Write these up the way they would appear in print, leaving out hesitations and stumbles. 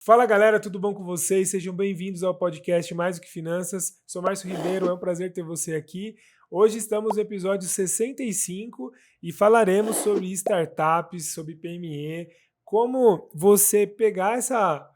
Fala galera, tudo bom com vocês? Sejam bem-vindos ao podcast Mais do que Finanças. Sou Márcio Ribeiro, é um prazer ter você aqui. Hoje estamos no episódio 65 e falaremos sobre startups, sobre PME, como você pegar essa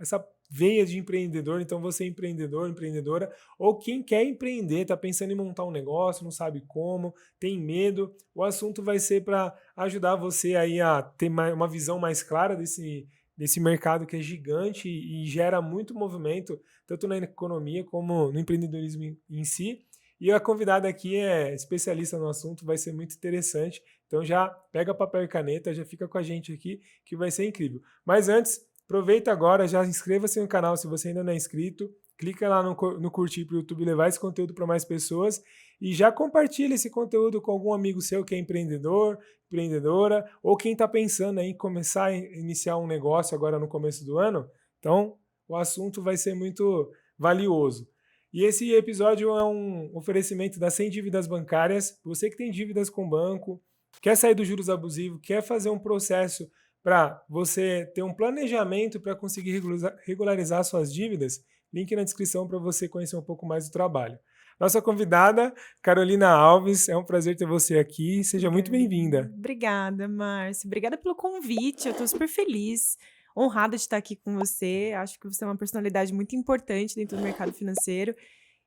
veia de empreendedor, então você é empreendedor, empreendedora, ou quem quer empreender, está pensando em montar um negócio, não sabe como, tem medo. O assunto vai ser para ajudar você aí a ter uma visão mais clara desse mercado que é gigante e gera muito movimento, tanto na economia como no empreendedorismo em si. E a convidada aqui é especialista no assunto, vai ser muito interessante. Então já pega papel e caneta, já fica com a gente aqui, que vai ser incrível. Mas antes, aproveita agora, já inscreva-se no canal se você ainda não é inscrito, clica lá no curtir para o YouTube levar esse conteúdo para mais pessoas e já compartilha esse conteúdo com algum amigo seu que é empreendedor, empreendedora, ou quem está pensando em começar a iniciar um negócio agora no começo do ano. Então, o assunto vai ser muito valioso. E esse episódio é um oferecimento das 100 dívidas bancárias. Você que tem dívidas com o banco, quer sair dos juros abusivos, quer fazer um processo para você ter um planejamento para conseguir regularizar suas dívidas, link na descrição para você conhecer um pouco mais do trabalho. Nossa convidada, Carolina Alves, é um prazer ter você aqui. Seja muito bem-vinda. Obrigada, Márcio. Obrigada pelo convite. Eu estou super feliz, honrada de estar aqui com você. Acho que você é uma personalidade muito importante dentro do mercado financeiro.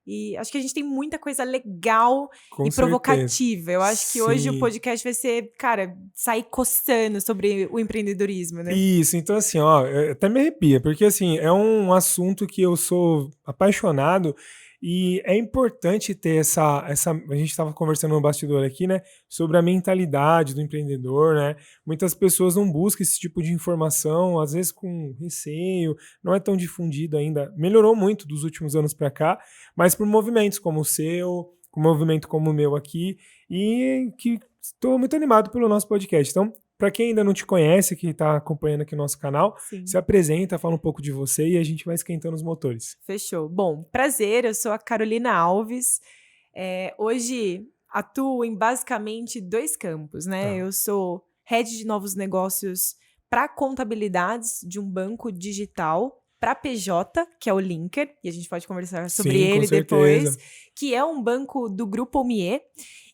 E acho que a gente tem muita coisa legal Com e certeza. provocativa. Eu acho que hoje o Sim. podcast vai ser, cara, sair coçando sobre o empreendedorismo, né? Isso, então assim, ó, até me arrepia, porque assim, é um assunto que eu sou apaixonado e é importante ter a gente estava conversando no bastidor aqui, né, sobre a mentalidade do empreendedor, né, muitas pessoas não buscam esse tipo de informação, às vezes com receio, não é tão difundido ainda, melhorou muito dos últimos anos para cá, mas por movimentos como o seu, com um movimento como o meu aqui, e que estou muito animado pelo nosso podcast, então para quem ainda não te conhece, que está acompanhando aqui o nosso canal, se Sim. apresenta, fala um pouco de você e a gente vai esquentando os motores. Fechou. Bom, prazer, eu sou a Carolina Alves. Hoje atuo em basicamente dois campos, né? Tá. Eu sou head de novos negócios para contabilidades de um banco digital para PJ, que é o Linker, e a gente pode conversar sobre Sim, com ele depois, certeza. que é um banco do Grupo Omie.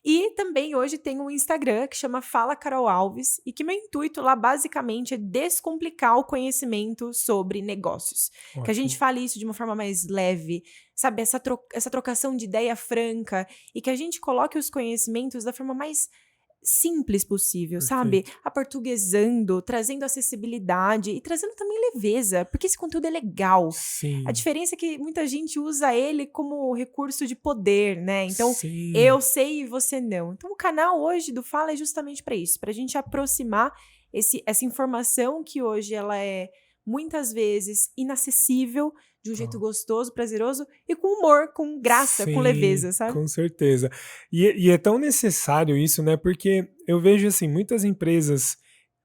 E também hoje tem um Instagram que chama Fala Carol Alves e que meu intuito lá basicamente é descomplicar o conhecimento sobre negócios. Que a gente Ótimo. fale isso de uma forma mais leve, sabe? Essa trocação de ideia franca e que a gente coloque os conhecimentos da forma mais simples possível, sabe? Perfeito. Aportuguesando, trazendo acessibilidade e trazendo também leveza, porque esse conteúdo é legal. A Sim. diferença é que muita gente usa ele como recurso de poder, né? Então, Sim. eu sei e você não. Então, o canal hoje do Fala é justamente para isso, para a gente aproximar essa informação que hoje ela é muitas vezes inacessível, de um jeito Ó. gostoso, prazeroso e com humor, com graça, com Sim, leveza, sabe? com certeza. E é tão necessário isso, né? Porque eu vejo assim, muitas empresas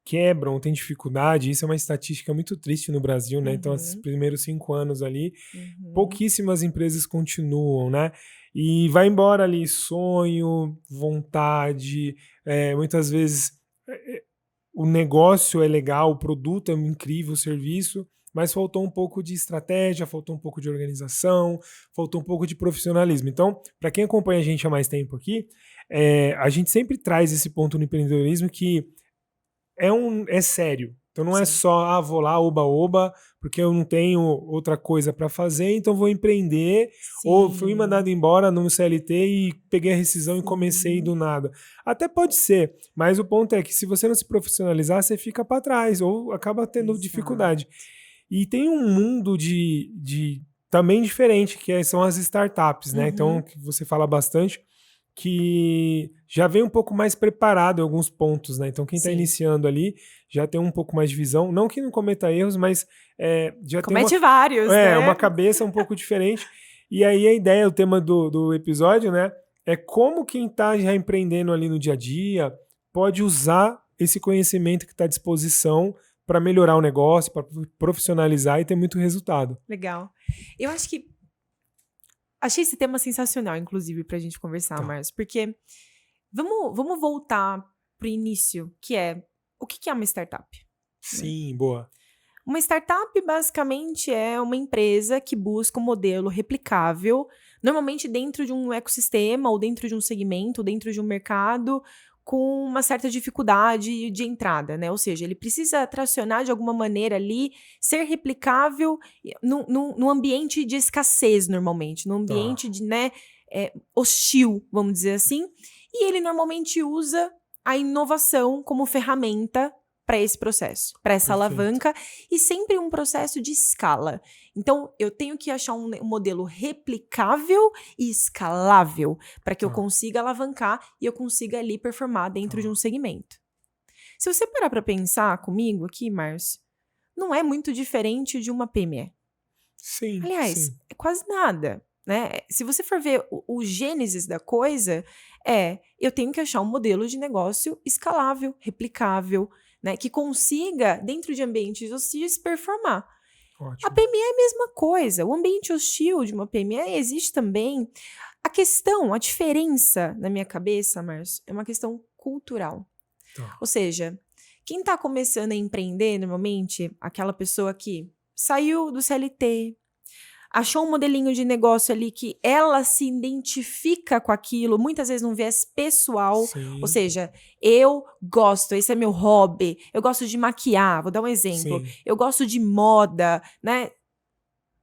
quebram, têm dificuldade, isso é uma estatística muito triste no Brasil, né? Então, esses Uhum, primeiros 5 anos ali, uhum. pouquíssimas empresas continuam, né? E vai embora ali sonho, vontade, muitas vezes o negócio é legal, o produto é incrível, o serviço, mas faltou um pouco de estratégia, faltou um pouco de organização, faltou um pouco de profissionalismo. Então, para quem acompanha a gente há mais tempo aqui, a gente sempre traz esse ponto no empreendedorismo que é sério. Então não é Sim, só, vou lá, oba-oba, porque eu não tenho outra coisa para fazer, então vou empreender, ou fui sim, mandado embora no CLT e peguei a rescisão e comecei sim. do nada. Até pode ser, mas o ponto é que se você não se profissionalizar, você fica para trás, ou acaba tendo Exato. dificuldade. E tem um mundo também diferente, são as startups, né? Então, Uhum, que você fala bastante, que já vem um pouco mais preparado em alguns pontos, né? Então, quem está sim. iniciando ali já tem um pouco mais de visão, não que não cometa erros, mas já tem Comete vários, uma né? cabeça um pouco diferente. E aí a ideia, o tema do episódio, né? É como quem está já empreendendo ali no dia a dia pode usar esse conhecimento que está à disposição para melhorar o negócio, para profissionalizar e ter muito resultado. Legal. Eu acho que achei esse tema sensacional, inclusive, pra gente conversar, Tá. Márcio, porque vamos voltar pro início, que é o que é uma startup, né? Sim, boa. Uma startup, basicamente, é uma empresa que busca um modelo replicável, normalmente dentro de um ecossistema, ou dentro de um segmento, ou dentro de um mercado, com uma certa dificuldade de entrada, né? Ou seja, ele precisa tracionar de alguma maneira ali, ser replicável num ambiente de escassez, normalmente, num Tá. ambiente de, né, hostil, vamos dizer assim, e ele normalmente usa a inovação como ferramenta para esse processo, para essa Perfeito. alavanca, e sempre um processo de escala. Então, eu tenho que achar um modelo replicável e escalável para que eu Tá. consiga alavancar e eu consiga ali performar dentro de um Tá. segmento. Se você parar para pensar comigo aqui, Márcio, não é muito diferente de uma PME. Sim, Aliás, sim. é quase nada, né? Se você for ver o gênesis da coisa, eu tenho que achar um modelo de negócio escalável, replicável, né? Que consiga, dentro de ambientes hostis, performar. A Ótimo. PME é a mesma coisa. O ambiente hostil de uma PME existe também. A diferença na minha cabeça, Márcio, é uma questão cultural. Tá. Ou seja, quem está começando a empreender, normalmente, aquela pessoa que saiu do CLT, achou um modelinho de negócio ali que ela se identifica com aquilo, muitas vezes num viés pessoal, ou Sim, seja, eu gosto, esse é meu hobby, eu gosto de maquiar, vou dar um exemplo, sim. eu gosto de moda, né?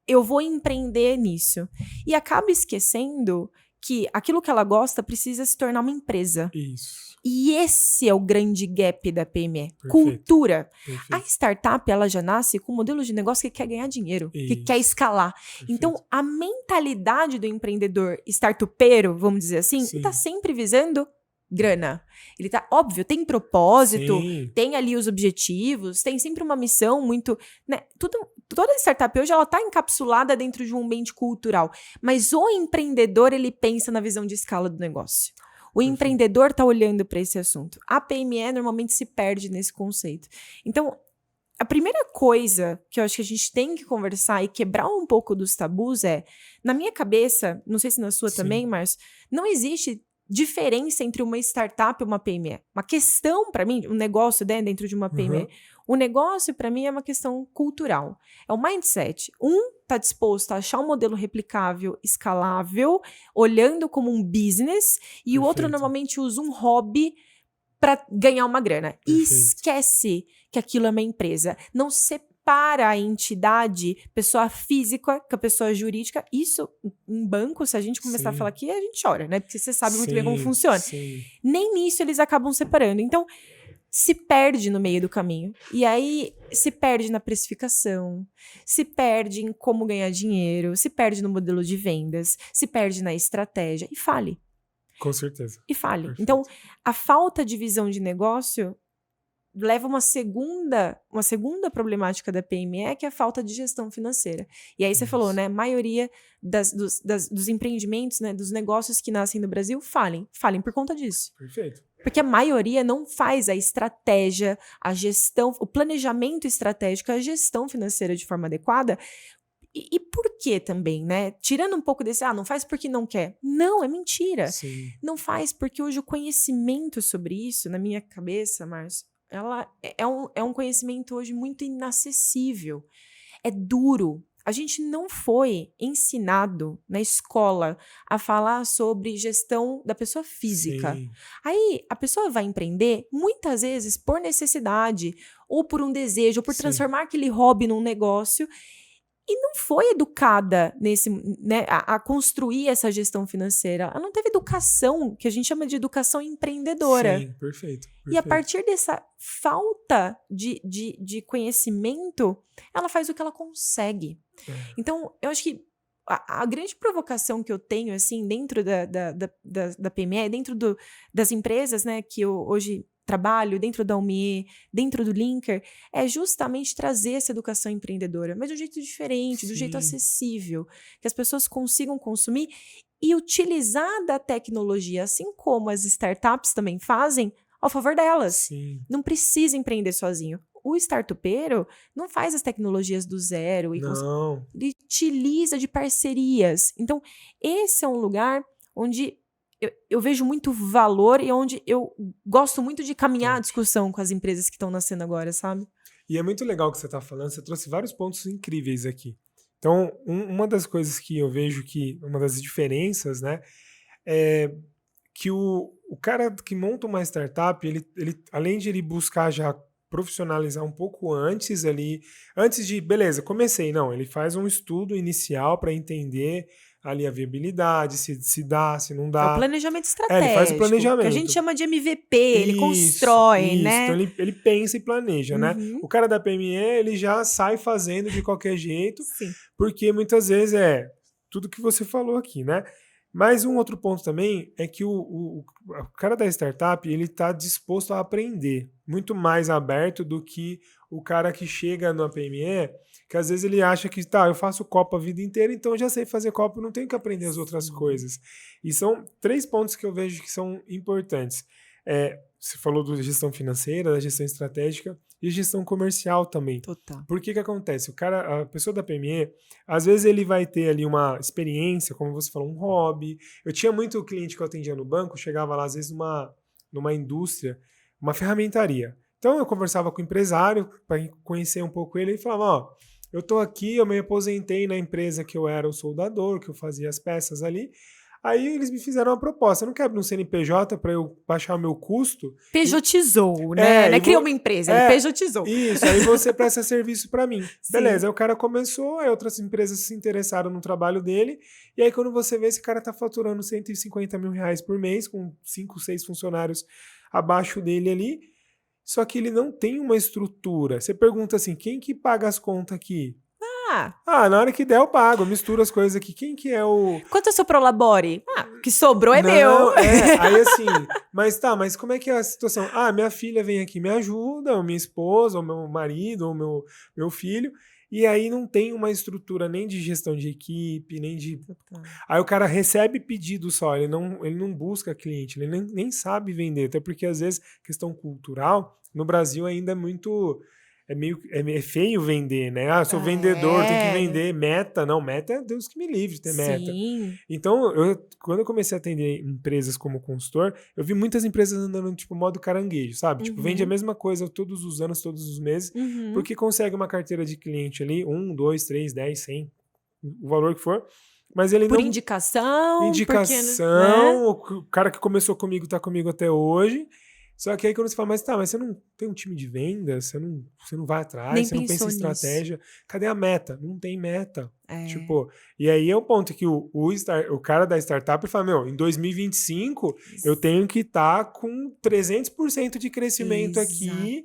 Eu vou empreender nisso. E acaba esquecendo que aquilo que ela gosta precisa se tornar uma empresa. Isso. E esse é o grande gap da PME. Perfeito. Cultura. A Perfeito. startup, ela já nasce com um modelo de negócio que quer ganhar dinheiro, que quer Isso. escalar. Perfeito. Então, a mentalidade do empreendedor startupeiro, vamos dizer assim, está Sim. sempre visando grana. Ele tá, óbvio, tem propósito, Sim. tem ali os objetivos, tem sempre uma missão muito, né? Toda startup hoje ela está encapsulada dentro de um ambiente cultural, mas o empreendedor ele pensa na visão de escala do negócio. O Perfeito. empreendedor está olhando para esse assunto. A PME normalmente se perde nesse conceito. Então, a primeira coisa que eu acho que a gente tem que conversar e quebrar um pouco dos tabus na minha cabeça, não sei se na sua também, Sim. mas não existe diferença entre uma startup e uma PME. Uma questão, para mim, um negócio, né, dentro de uma PME. Aham. O negócio, para mim, é uma questão cultural. É o mindset. Um está disposto a achar um modelo replicável, escalável, olhando como um business, e o outro Perfeito. normalmente usa um hobby para ganhar uma grana. E Perfeito. esquece que aquilo é uma empresa. Não separa a entidade, pessoa física, com a pessoa jurídica. Isso, em banco, se a gente começar a falar Sim. aqui, a gente chora, né? Porque você sabe muito bem como Sim. funciona. Sim. Nem nisso eles acabam separando. Então, se perde no meio do caminho. E aí se perde na precificação, se perde em como ganhar dinheiro, se perde no modelo de vendas, se perde na estratégia e fale. Com certeza. E fale. Então, Perfeito. a falta de visão de negócio leva uma segunda problemática da PME, que é a falta de gestão financeira. E aí você falou, Isso. né? A maioria dos empreendimentos, né? Dos negócios que nascem no Brasil, falem por conta disso. Perfeito. Porque a maioria não faz a estratégia, a gestão, o planejamento estratégico, a gestão financeira de forma adequada. E por que também, né? Tirando um pouco desse, não faz porque não quer. Não, é mentira. Sim. Não faz porque hoje o conhecimento sobre isso, na minha cabeça, Márcio, é um conhecimento hoje muito inacessível. É duro. A gente não foi ensinado na escola a falar sobre gestão da pessoa física. Sim. Aí a pessoa vai empreender muitas vezes por necessidade, ou por um desejo, ou por Sim. transformar aquele hobby num negócio. E não foi educada nesse, né, a construir essa gestão financeira. Ela não teve educação, que a gente chama de educação empreendedora. Sim. Perfeito. E a Perfeito. partir dessa falta de conhecimento, ela faz o que ela consegue. É. Então, eu acho que a grande provocação que eu tenho, assim, dentro da PME, dentro das empresas, né, que eu hoje trabalho, dentro da UMIE, dentro do Linker, é justamente trazer essa educação empreendedora, mas de um jeito diferente, do jeito Sim. acessível, que as pessoas consigam consumir e utilizar da tecnologia, assim como as startups também fazem, ao favor delas. Sim. Não precisa empreender sozinho. O startupeiro não faz as tecnologias do zero. Não. Ele utiliza de parcerias. Então, esse é um lugar onde eu vejo muito valor e onde eu gosto muito de caminhar a Top. discussão com as empresas que estão nascendo agora, sabe? E é muito legal o que você está falando, você trouxe vários pontos incríveis aqui. Então, uma das coisas que eu vejo que, uma das diferenças, né, é que o cara que monta uma startup, ele além de ele buscar já profissionalizar um pouco antes ali, antes de, beleza, comecei, não, ele faz um estudo inicial para entender ali a viabilidade, se dá, se não É o dá. planejamento Ele faz o estratégico, que a gente planejamento. chama de MVP, ele constrói, Isso. né? Então ele pensa e planeja, né? Uhum. O cara da PME, ele já sai fazendo de qualquer jeito, Sim. porque muitas vezes é tudo que você falou aqui, né? Mas um outro ponto também é que o cara da startup, ele está disposto a aprender, muito mais aberto do que o cara que chega na PME, que às vezes ele acha que, tá, eu faço copo a vida inteira, então eu já sei fazer copo, não tenho que aprender as outras coisas. E são 3 pontos que eu vejo que são importantes. Você falou da gestão financeira, da gestão estratégica e gestão comercial também. Total. Por que acontece? A pessoa da PME, às vezes ele vai ter ali uma experiência, como você falou, um hobby. Eu tinha muito cliente que eu atendia no banco, chegava lá às vezes numa indústria, uma ferramentaria. Então eu conversava com o empresário para conhecer um pouco ele e falava, ó, eu tô aqui, eu me aposentei na empresa que eu era o soldador, que eu fazia as peças ali. Aí eles me fizeram uma proposta. Eu não quero abrir um CNPJ para eu baixar o meu custo. Pejotizou, né? Não criou uma empresa, ele pejotizou. Isso, aí você presta serviço para mim. Sim. Beleza, aí o cara começou, aí outras empresas se interessaram no trabalho dele, e aí quando você vê, esse cara tá faturando 150 mil reais por mês, com 5, 6 funcionários abaixo dele ali, só que ele não tem uma estrutura. Você pergunta assim, quem que paga as contas aqui? Na hora que der eu pago, eu misturo as coisas aqui. Quem que é o... Quanto é o seu prolabore? Que sobrou é não, meu. Aí assim, mas como é que é a situação? Minha filha vem aqui, me ajuda, ou minha esposa, ou meu marido, ou meu filho, e aí não tem uma estrutura nem de gestão de equipe, nem de... Aí o cara recebe pedido só, ele não busca cliente, ele nem sabe vender, até porque às vezes questão cultural, no Brasil ainda é muito... É feio vender, né? Sou vendedor, tem que vender. Meta, não, meta é Deus que me livre ter meta. Então, quando eu comecei a atender empresas como consultor, eu vi muitas empresas andando tipo modo caranguejo, sabe? Tipo, vende a mesma coisa todos os anos, todos os meses, porque consegue uma carteira de cliente ali, 1, 2, 3, 10, 100, o valor que for. Mas ele Por não... indicação. Indicação, porque, né? O cara que começou comigo tá comigo até hoje. Só que aí quando você fala, mas você não tem um time de venda, você não vai atrás, Nem você não pensa em nisso. estratégia. Cadê a meta? Não tem meta. Tipo, e aí é o ponto que o cara da startup fala, em 2025 eu tenho que estar com 300% de crescimento aqui,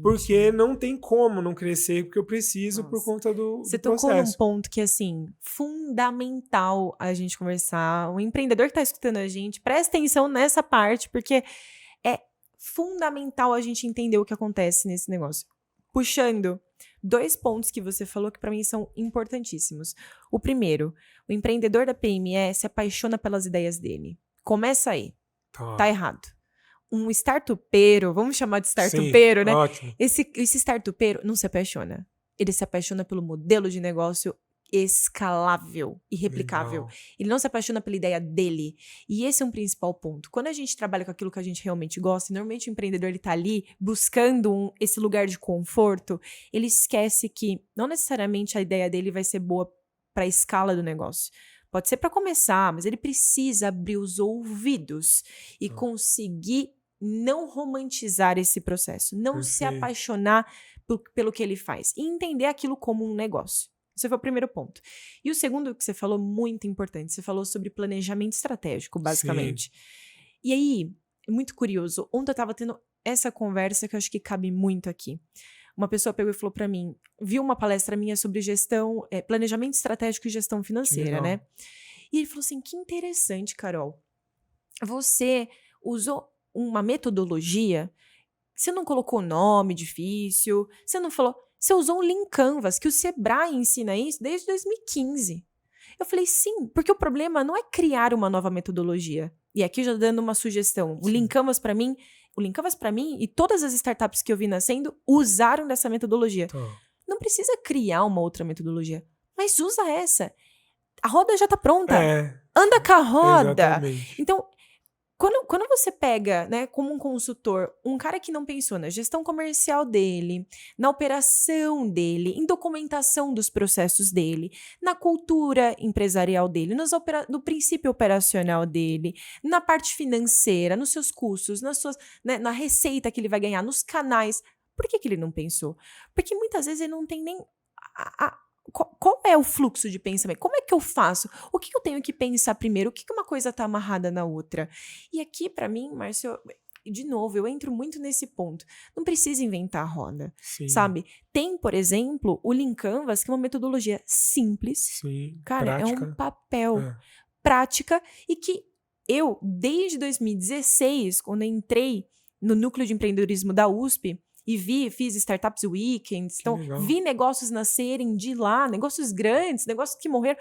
porque não tem como não crescer, porque eu preciso por conta do processo. Você tocou num ponto que, assim, fundamental a gente conversar. O empreendedor que tá escutando a gente, presta atenção nessa parte, porque é fundamental a gente entender o que acontece nesse negócio. Puxando 2 pontos que você falou que para mim são importantíssimos. O primeiro, o empreendedor da PME se apaixona pelas ideias dele. Começa aí. Tá errado. Um startupeiro, vamos chamar de startupeiro, sim, né? Ótimo. Esse startupeiro não se apaixona. Ele se apaixona pelo modelo de negócio escalável e replicável. Legal. Ele não se apaixona pela ideia dele. E esse é um principal ponto. Quando a gente trabalha com aquilo que a gente realmente gosta, e normalmente o empreendedor ele tá ali buscando esse lugar de conforto, ele esquece que não necessariamente a ideia dele vai ser boa para a escala do negócio. Pode ser para começar, mas ele precisa abrir os ouvidos e conseguir não romantizar esse processo, não se apaixonar pelo que ele faz e entender aquilo como um negócio. Esse foi o primeiro ponto. E o segundo que você falou, muito importante, você falou sobre planejamento estratégico, basicamente. Sim. E aí, é muito curioso, ontem eu estava tendo essa conversa que eu acho que cabe muito aqui. Uma pessoa pegou e falou para mim, viu uma palestra minha sobre planejamento estratégico e gestão financeira, né? E ele falou assim, que interessante, Carol, você usou uma metodologia, você não colocou nome difícil, você não falou... Você usou um Lean Canvas, que o Sebrae ensina isso desde 2015. Eu falei, sim, porque o problema não é criar uma nova metodologia. E aqui já dando uma sugestão. O Lean Canvas para mim e todas as startups que eu vi nascendo usaram dessa metodologia. Não precisa criar uma outra metodologia, mas usa essa. A roda já tá pronta. Anda com a roda. Exatamente. Então, Quando você pega, né, como um consultor, um cara que não pensou na gestão comercial dele, na operação dele, em documentação dos processos dele, na cultura empresarial dele, no princípio operacional dele, na parte financeira, nos seus custos, né, na receita que ele vai ganhar, nos canais, por que ele não pensou? Porque muitas vezes ele não tem nem qual é o fluxo de pensamento? Como é que eu faço? O que eu tenho que pensar primeiro? O que uma coisa está amarrada na outra? E aqui, para mim, Márcio, de novo, eu entro muito nesse ponto. Não precisa inventar a roda, sabe? Tem, por exemplo, o Lean Canvas, que é uma metodologia simples. Cara, prática. É um papel, prática, e que eu, desde 2016, quando eu entrei no núcleo de empreendedorismo da USP, e fiz Startups Weekends, então vi negócios nascerem de lá, negócios grandes, negócios que morreram,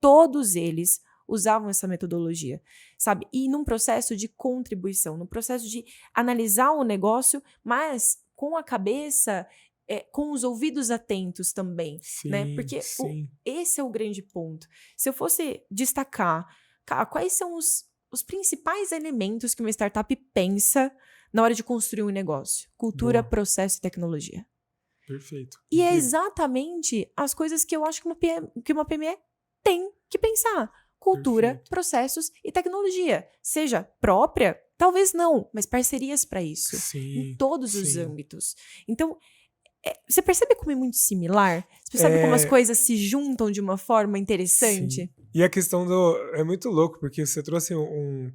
todos eles usavam essa metodologia, sabe? E num processo de contribuição, num processo de analisar o negócio, mas com a cabeça, com os ouvidos atentos também, né? Porque esse é o grande ponto. Se eu fosse destacar, quais são os principais elementos que uma startup pensa na hora de construir um negócio? Cultura, processo e tecnologia. Perfeito. E é exatamente as coisas que eu acho que uma PME tem que pensar. Cultura, processos e tecnologia. Seja própria, talvez não, mas parcerias para isso. Em todos os âmbitos. Então, você percebe como é muito similar? Você percebe como as coisas se juntam de uma forma interessante? E a questão é muito louco, porque você trouxe um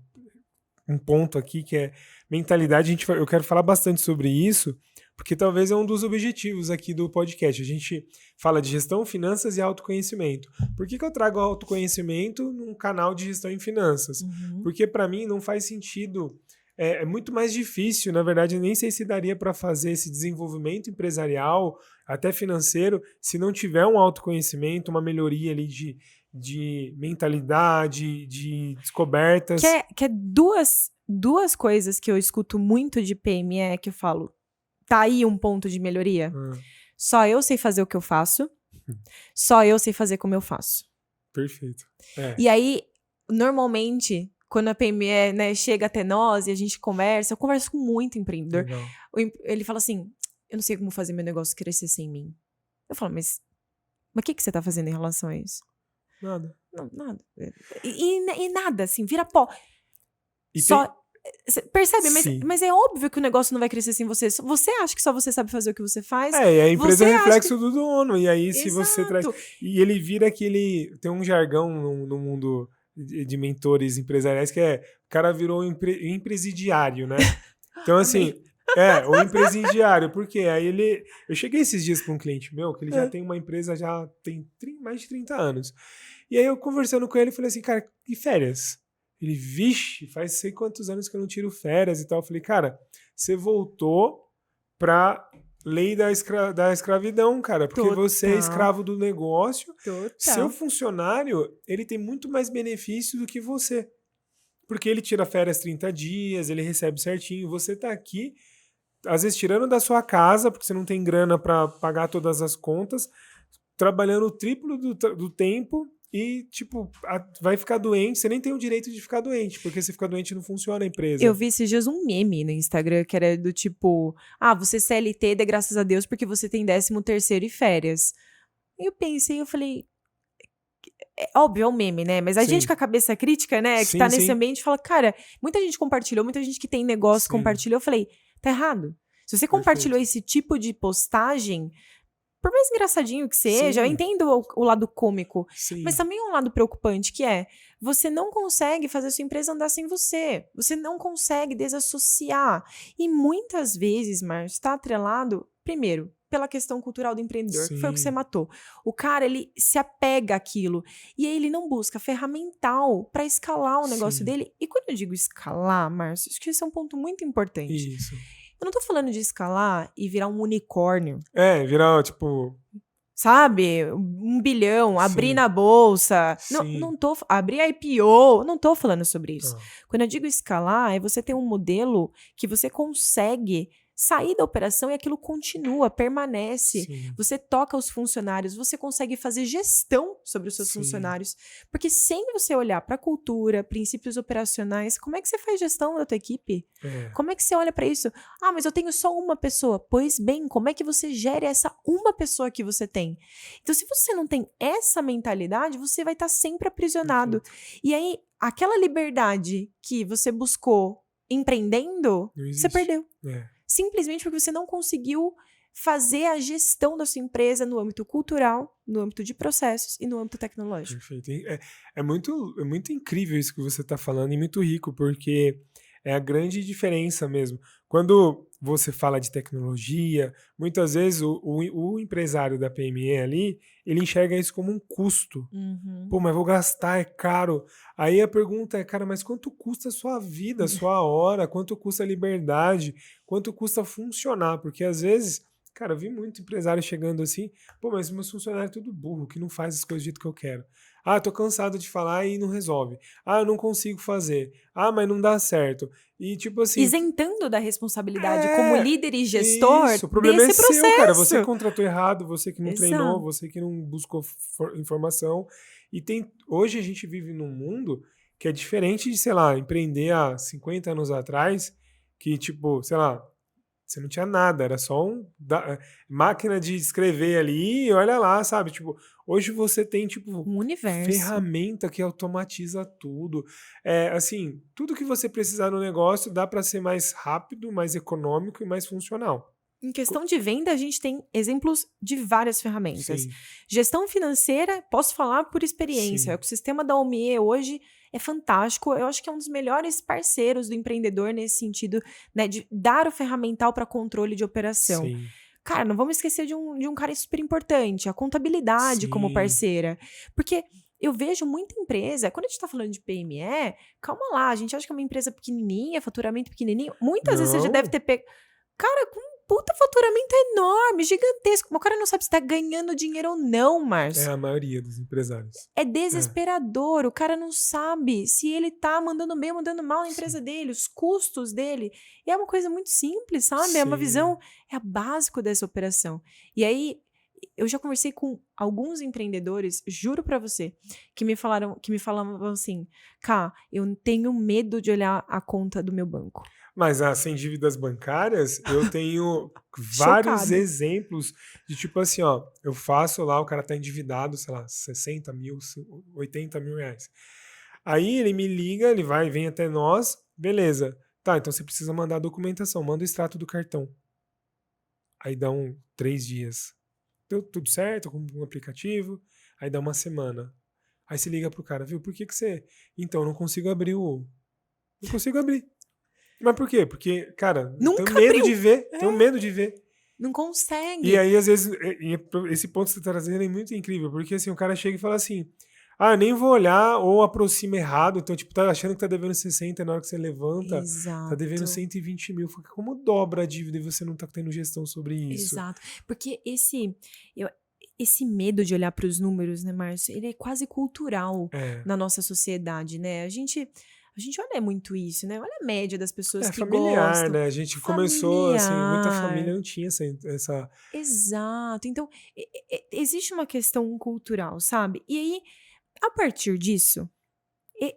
ponto aqui que é mentalidade. Eu quero falar bastante sobre isso, porque talvez é um dos objetivos aqui do podcast. A gente fala de gestão, finanças e autoconhecimento. Por que eu trago autoconhecimento num canal de gestão em finanças? Porque para mim não faz sentido, é muito mais difícil, na verdade, eu nem sei se daria para fazer esse desenvolvimento empresarial, até financeiro, se não tiver um autoconhecimento, uma melhoria ali de mentalidade, de descobertas. Que é duas coisas que eu escuto muito de PME, que eu falo, tá aí um ponto de melhoria. Só eu sei fazer o que eu faço, só eu sei fazer como eu faço. Perfeito. E aí, normalmente, quando a PME, né, chega até nós e a gente conversa, eu converso com muito empreendedor. Ele fala assim, eu não sei como fazer meu negócio crescer sem mim. Eu falo, mas o que você tá fazendo em relação a isso? Nada. Não, nada. E nada, assim, vira pó. Percebe? Mas é óbvio que o negócio não vai crescer sem você. Você acha que só você sabe fazer o que você faz? E a empresa é reflexo do dono. E aí, se você traz... E ele vira aquele... Tem um jargão no mundo de mentores empresariais que o cara virou empresidiário, né? Então, assim... o empresidiário. Por quê? Aí eu cheguei esses dias com um cliente meu, que ele já tem uma empresa, já tem mais de 30 anos. E aí eu conversando com ele, falei assim, cara, e férias? Ele, vixe, faz sei quantos anos que eu não tiro férias e tal. Eu falei, cara, você voltou pra lei da escravidão, cara, porque você é escravo do negócio. Seu funcionário, ele tem muito mais benefício do que você. Porque ele tira férias 30 dias, ele recebe certinho. Você tá aqui, às vezes tirando da sua casa, porque você não tem grana para pagar todas as contas, trabalhando o triplo do tempo e, tipo, vai ficar doente. Você nem tem o direito de ficar doente, porque se ficar doente não funciona a empresa. Eu vi esses dias um meme no Instagram que era do tipo, você CLT, dê graças a Deus porque você tem 13º e férias. E eu pensei, eu falei... óbvio, é um meme, né? Mas a gente com a cabeça crítica, né? Que tá nesse ambiente, fala, cara, muita gente compartilhou, muita gente que tem negócio compartilhou. Eu falei, tá errado. Se você compartilhou esse tipo de postagem, por mais engraçadinho que seja, eu entendo o lado cômico, mas também um lado preocupante, que você não consegue fazer sua empresa andar sem você. Você não consegue desassociar. E muitas vezes, Márcio, está atrelado, primeiro, pela questão cultural do empreendedor, que foi o que você matou. O cara, ele se apega àquilo. E aí ele não busca ferramental para escalar o negócio dele. E quando eu digo escalar, Márcio, acho que esse é um ponto muito importante. Isso. Eu não tô falando de escalar e virar um unicórnio. Virar, tipo... sabe? 1 bilhão, abrir na bolsa. Não tô... abrir IPO. Não tô falando sobre isso. Quando eu digo escalar, é você ter um modelo que você consegue sair da operação e aquilo continua, permanece. Sim. Você toca os funcionários, você consegue fazer gestão sobre os seus Sim. funcionários. Porque sem você olhar para a cultura, princípios operacionais, como é que você faz gestão da tua equipe? Como é que você olha para isso? Ah, mas eu tenho só uma pessoa. Pois bem, como é que você gera essa uma pessoa que você tem? Então, se você não tem essa mentalidade, você vai estar sempre aprisionado. Perfeito. E aí, aquela liberdade que você buscou empreendendo, Não você existe. perdeu. É. Simplesmente porque você não conseguiu fazer a gestão da sua empresa no âmbito cultural, no âmbito de processos e no âmbito tecnológico. Perfeito. É muito incrível isso que você está falando e muito rico, porque é a grande diferença mesmo. Quando você fala de tecnologia, muitas vezes o empresário da PME ali, ele enxerga isso como um custo. Uhum. Pô, mas vou gastar, é caro. Aí a pergunta é, cara, mas quanto custa a sua vida, a sua hora? Quanto custa a liberdade? Quanto custa funcionar? Porque às vezes, cara, eu vi muito empresário chegando assim, pô, mas meus funcionários é tudo burro, que não faz as coisas do jeito que eu quero. Ah, tô cansado de falar e não resolve. Ah, eu não consigo fazer. Ah, mas não dá certo. E tipo assim, Isentando da responsabilidade como líder e gestor isso, o problema é desse seu, cara. Você processo. contratou errado, você que não treinou, Exato. você que não buscou informação. E hoje a gente vive num mundo que é diferente de, sei lá, empreender há 50 anos atrás, que tipo, sei lá, você não tinha nada, era só máquina de escrever ali e olha lá, sabe? Tipo, hoje você tem, tipo, Um universo. ferramenta que automatiza tudo. Assim, tudo que você precisar no negócio dá para ser mais rápido, mais econômico e mais funcional. Em questão de venda, a gente tem exemplos de várias ferramentas. Sim, Gestão financeira, posso falar por experiência. sim, O ecossistema da OMIE hoje é fantástico. Eu acho que é um dos melhores parceiros do empreendedor nesse sentido, né, de dar o ferramental para controle de operação. sim, Cara, não vamos esquecer de um cara super importante, a contabilidade como sim. parceira. Porque eu vejo muita empresa, quando a gente está falando de PME, calma lá, a gente acha que é uma empresa pequenininha, faturamento pequenininho. Muitas vezes você já deve Não, ter pego. Cara, com um puta faturamento enorme, gigantesco. Mas o cara não sabe se tá ganhando dinheiro ou não, é Márcio. a maioria dos empresários. É desesperador. O cara não sabe se ele tá mandando bem ou mandando mal na empresa dele, os custos dele. E é uma coisa muito simples, sabe? É uma Sim. visão, é a básico dessa operação. E aí, eu já conversei com alguns empreendedores, juro pra você, que me falavam assim, Cá, eu tenho medo de olhar a conta do meu banco. Mas sem dívidas bancárias, eu tenho vários Chocada. exemplos de tipo assim, ó, eu faço lá, o cara tá endividado, sei lá, 60 mil, 80 mil reais. Aí ele me liga, ele vem até nós, beleza. Tá, então você precisa mandar a documentação, manda o extrato do cartão. Aí dá 3 dias. Deu tudo certo com o aplicativo, aí dá uma semana. Aí você liga pro cara, viu, por que você... Então, eu não consigo abrir Não consigo abrir. Mas por quê? Porque, cara, eu Nunca tenho medo abriu. de ver, tenho medo de ver. Não E consegue. aí, às vezes, esse ponto que você tá trazendo é muito incrível, porque assim, o cara chega e fala assim, ah, eu nem vou olhar, ou aproxima errado, então, tipo, tá achando que tá devendo 60, na hora que você levanta, tá devendo Exato. 120 mil. Como dobra a dívida e você não tá tendo gestão sobre isso? Exato. Porque esse medo de olhar para os números, né, Márcio, ele é quase cultural É. na nossa sociedade, né? A gente olha muito isso, né? Olha a média das pessoas É que familiar, gostam. né? A gente começou, assim, muita família Familiar. não tinha essa... Exato. Então, existe uma questão cultural, sabe? E aí, a partir disso,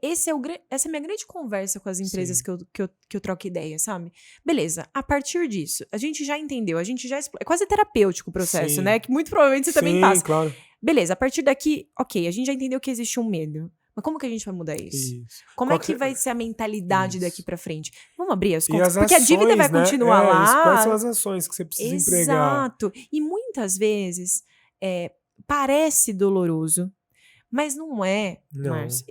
essa é a minha grande conversa com as empresas Sim, que eu troco ideia, sabe? Beleza, a partir disso, a gente já entendeu, a gente já é quase terapêutico o processo, sim, né? Que muito provavelmente você também sim, passa. claro. Beleza, a partir daqui, ok, a gente já entendeu que existe um medo. Mas como que a gente vai mudar isso? Isso. Como Qual é que vai ser a mentalidade daqui Isso. pra frente? Vamos abrir as E contas? as Porque a dívida vai ações, né? continuar Isso. Quais são lá. as ações que você precisa empregar? Exato. E muitas vezes parece doloroso, mas não é, Não. Márcio.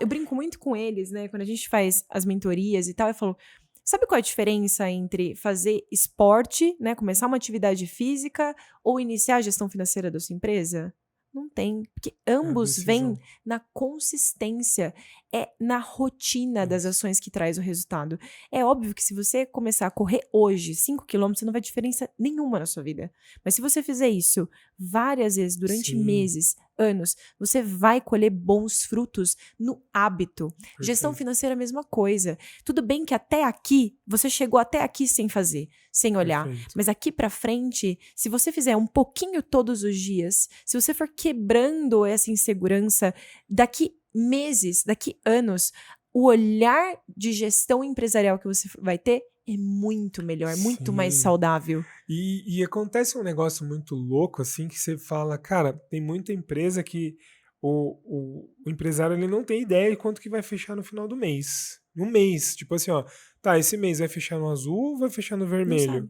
Eu brinco muito com eles, né? Quando a gente faz as mentorias e tal, eu falo, sabe qual é a diferença entre fazer esporte, né? Começar uma atividade física ou iniciar a gestão financeira da sua empresa? Não tem. Porque É a ambos vêm decisão. na consistência. é na rotina das Isso. ações que traz o resultado. É óbvio que se você começar a correr hoje 5 quilômetros, você não vai diferença nenhuma na sua vida. Mas se você fizer isso várias vezes, durante Sim, meses, anos, você vai colher bons frutos no hábito. Gestão perfeito, financeira é a mesma coisa. Tudo bem que até aqui, você chegou até aqui sem fazer, sem olhar. perfeito. Mas aqui pra frente, se você fizer um pouquinho todos os dias, se você for quebrando essa insegurança, daqui meses, daqui anos, o olhar de gestão empresarial que você vai ter é muito melhor, muito mais Sim. saudável. E acontece um negócio muito louco, assim, que você fala, cara, tem muita empresa que o empresário ele não tem ideia de quanto que vai fechar no final do mês. No mês, tipo assim, ó, tá, esse mês vai fechar no azul ou vai fechar no Não sabe. vermelho?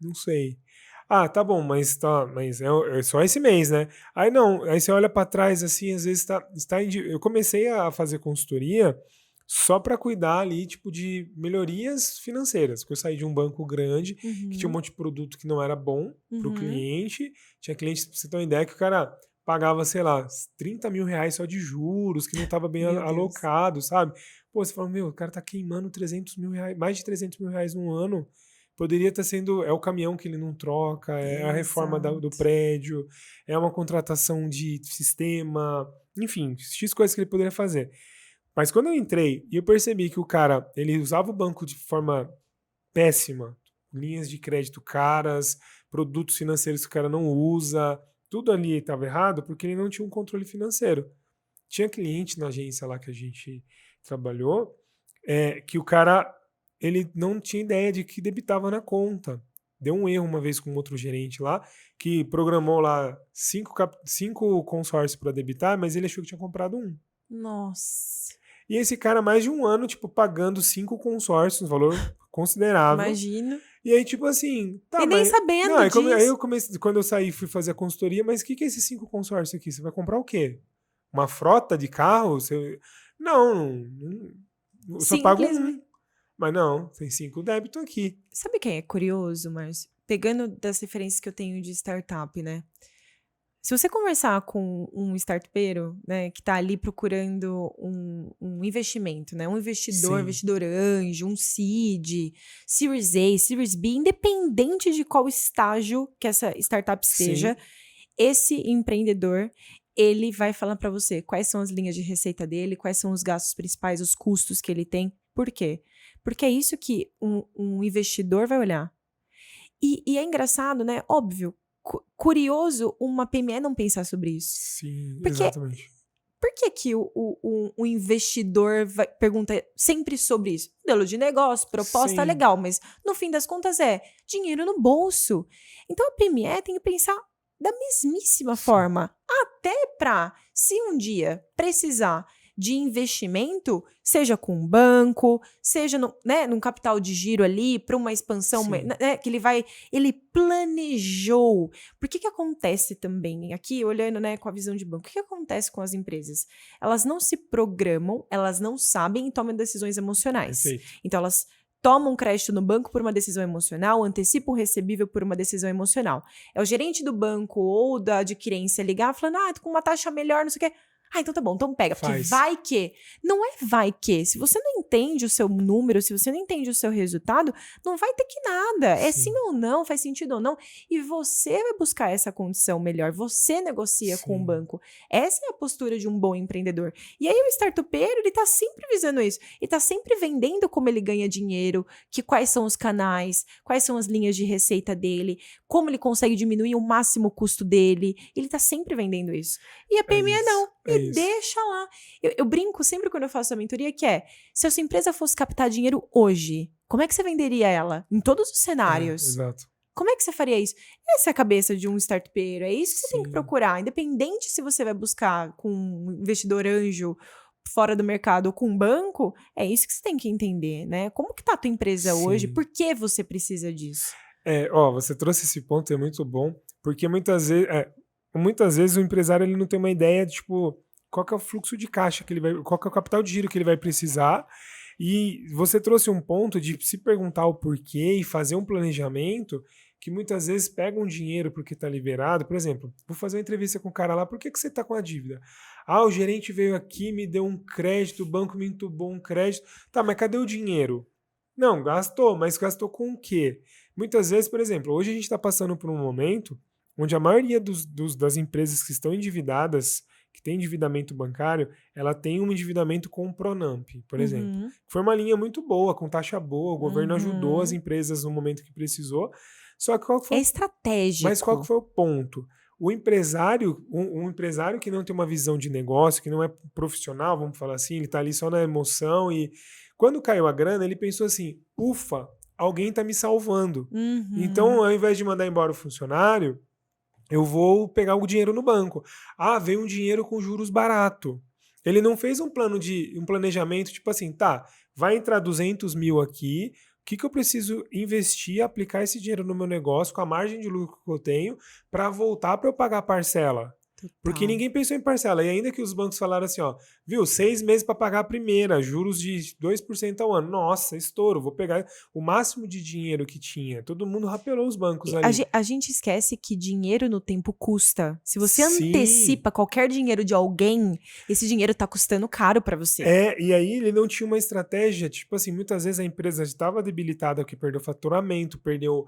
Não sei. Ah, tá bom, mas é só esse mês, né? Aí não, aí você olha pra trás assim, às vezes eu comecei a fazer consultoria só pra cuidar ali, tipo, de melhorias financeiras, porque eu saí de um banco grande que tinha um Uhum, monte de produto que não era bom pro uhum. cliente. Tinha cliente, pra você ter uma ideia, que o cara pagava, sei lá, 30 mil reais só de juros, que não tava bem Meu Deus. alocado, sabe? Pô, você fala, meu, o cara tá queimando 300 mil reais, mais de 300 mil reais no ano. Poderia estar sendo. É o caminhão que ele não troca, é a reforma do Exato. prédio, é uma contratação de sistema, enfim, X coisas que ele poderia fazer. Mas quando eu entrei e eu percebi que o cara ele usava o banco de forma péssima, linhas de crédito caras, produtos financeiros que o cara não usa, tudo ali estava errado porque ele não tinha um controle financeiro. Tinha cliente na agência lá que a gente trabalhou, que o cara ele não tinha ideia de que debitava na conta. Deu um erro uma vez com outro gerente lá, que programou lá cinco consórcios para debitar, mas ele achou que tinha comprado um. Nossa. E esse cara, mais de um ano, tipo, pagando 5 consórcios, um valor considerável. Imagino. E aí, tipo assim, tá, E nem mas. Não, sabendo aí disso. eu comecei, quando eu saí, fui fazer a consultoria, mas o que é esses 5 consórcios aqui? Você vai comprar o quê? Uma frota de carro? Não, eu só pago um. Simplesmente. Mas não, tem 5 débitos aqui. Sabe quem é curioso, Márcio? Pegando das referências que eu tenho de startup, né? Se você conversar com um startupeiro, né, que está ali procurando um investimento, né, um investidor, Sim, investidor anjo, um seed, Series A, Series B, independente de qual estágio que essa startup esteja, sim, esse empreendedor, ele vai falar para você quais são as linhas de receita dele, quais são os gastos principais, os custos que ele tem. Por quê? Porque é isso que um investidor vai olhar. E é engraçado, né? Óbvio, curioso uma PME não pensar sobre isso. sim, Porque exatamente. por que que o investidor pergunta sempre sobre isso? Modelo de negócio, proposta, Sim, legal, mas no fim das contas é dinheiro no bolso. Então a PME tem que pensar da mesmíssima sim, forma, até para, se um dia precisar de investimento, seja com um banco, seja no, né, num capital de giro ali para uma expansão, sim, né, que ele planejou. Por que acontece também, aqui olhando, né, com a visão de banco, o que acontece com as empresas? Elas não se programam, elas não sabem e tomam decisões emocionais. perfeito. Então elas tomam crédito no banco por uma decisão emocional, antecipam o recebível por uma decisão emocional. É o gerente do banco ou da adquirência ligar falando, tô com uma taxa melhor, não sei o quê. Então tá bom, então pega, porque Faz. vai que. Não é vai que. Se você não entende o seu número, se você não entende o seu resultado, não vai ter que nada. É sim Sim, ou não, faz sentido ou não. E você vai buscar essa condição melhor. Você negocia com o sim, banco. Essa é a postura de um bom empreendedor. E aí o startupeiro, ele tá sempre visando isso. Ele tá sempre vendendo como ele ganha dinheiro, que quais são os canais, quais são as linhas de receita dele, como ele consegue diminuir o máximo o custo dele. Ele tá sempre vendendo isso. E a é PME isso, não. é E isso. deixa lá. Eu brinco sempre quando eu faço a mentoria que é, se a sua empresa fosse captar dinheiro hoje, como é que você venderia ela? Em todos os cenários. Exato. Como é que você faria isso? Essa é a cabeça de um startupeiro. É isso que você tem que Sim, procurar. Independente se você vai buscar com um investidor anjo fora do mercado ou com um banco, é isso que você tem que entender, né? Como que tá a tua empresa hoje? sim. Por que você precisa disso? Ó, você trouxe esse ponto, é muito bom, porque muitas vezes o empresário ele não tem uma ideia de, tipo, qual que é o fluxo de caixa que ele vai, qual que é o capital de giro que ele vai precisar, e você trouxe um ponto de se perguntar o porquê e fazer um planejamento que muitas vezes pegam dinheiro porque está liberado. Por exemplo, vou fazer uma entrevista com o cara lá, por que você está com a dívida? Ah, o gerente veio aqui, me deu um crédito, o banco me entubou um crédito. Tá, mas cadê o dinheiro? Não, gastou, mas gastou com o quê? Muitas vezes, por exemplo, hoje a gente está passando por um momento onde a maioria das empresas que estão endividadas, que tem endividamento bancário, ela tem um endividamento com o Pronamp, por exemplo. Foi uma linha muito boa, com taxa boa, o governo ajudou as empresas no momento que precisou. Só que qual que foi estratégico. Mas qual que foi o ponto? O empresário, um empresário que não tem uma visão de negócio, que não é profissional, vamos falar assim, ele está ali só na emoção e quando caiu a grana, ele pensou assim, ufa, alguém está me salvando. Então, ao invés de mandar embora o funcionário, eu vou pegar o dinheiro no banco. Ah, veio um dinheiro com juros barato. Ele não fez um planejamento, tipo assim, tá, vai entrar 200 mil aqui, o que eu preciso investir, aplicar esse dinheiro no meu negócio, com a margem de lucro que eu tenho, para voltar para eu pagar a parcela. Porque ninguém pensou em parcela. E ainda que os bancos falaram assim, ó, viu, 6 meses para pagar a primeira, juros de 2% ao ano. Nossa, estouro, vou pegar o máximo de dinheiro que tinha. Todo mundo rapelou os bancos ali. A gente esquece que dinheiro no tempo custa. Se você antecipa qualquer dinheiro de alguém, esse dinheiro tá custando caro para você. E aí ele não tinha uma estratégia, tipo assim, muitas vezes a empresa estava debilitada porque perdeu faturamento, perdeu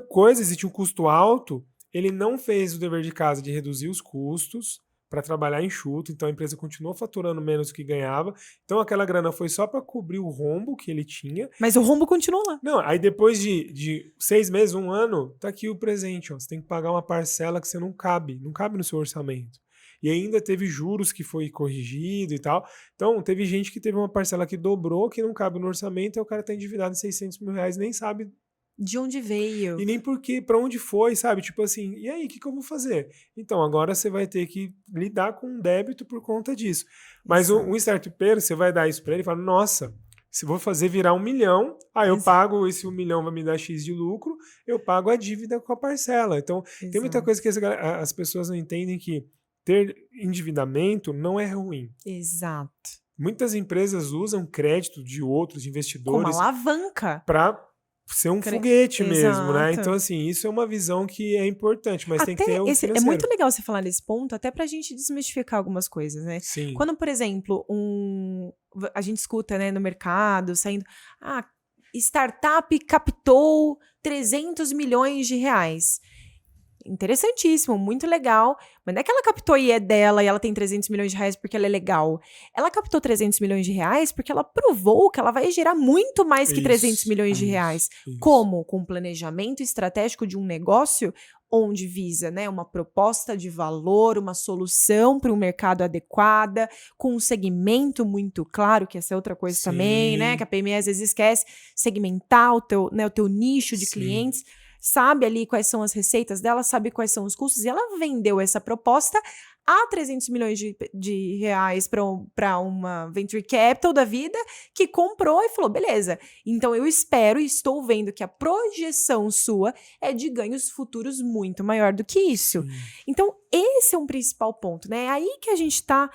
coisas e tinha um custo alto. Ele não fez o dever de casa de reduzir os custos para trabalhar enxuto, então a empresa continuou faturando menos do que ganhava. Então aquela grana foi só para cobrir o rombo que ele tinha. Mas o rombo continuou lá. Não, aí depois de 6 meses, 1 ano, tá aqui o presente. Ó, você tem que pagar uma parcela que você não cabe no seu orçamento. E ainda teve juros que foi corrigido e tal. Então teve gente que teve uma parcela que dobrou, que não cabe no orçamento, e o cara tá endividado em 600 mil reais, nem sabe de onde veio. E nem pra onde foi, sabe? Tipo assim, e aí, o que eu vou fazer? Então, agora você vai ter que lidar com um débito por conta disso. Mas um startupeiro, você vai dar isso pra ele e fala, nossa, se vou fazer virar 1 milhão, eu pago esse 1 milhão, vai me dar X de lucro, eu pago a dívida com a parcela. Então, tem muita coisa que as pessoas não entendem que ter endividamento não é ruim. Exato. Muitas empresas usam crédito de outros investidores como alavanca para ser um foguete mesmo, né? Então, assim, isso é uma visão que é importante, mas tem que ter o financeiro. É muito legal você falar nesse ponto, até pra gente desmistificar algumas coisas, né? Sim. Quando, por exemplo, a gente escuta, né, no mercado, saindo, startup captou 300 milhões de reais. Interessantíssimo, muito legal, mas não é que ela captou e é dela e ela tem 300 milhões de reais porque ela é legal. Ela captou 300 milhões de reais porque ela provou que ela vai gerar muito mais que 300 milhões de reais. Como? Com planejamento estratégico de um negócio onde visa, né, uma proposta de valor, uma solução para um mercado adequada, com um segmento muito claro, que essa é outra coisa também, né, que a PME às vezes esquece, segmentar o teu nicho de clientes, sabe ali quais são as receitas dela, sabe quais são os custos, e ela vendeu essa proposta a 300 milhões de reais para uma venture capital da vida, que comprou e falou, beleza, então eu espero e estou vendo que a projeção sua é de ganhos futuros muito maior do que isso. Então, esse é um principal ponto, né? É aí que a gente está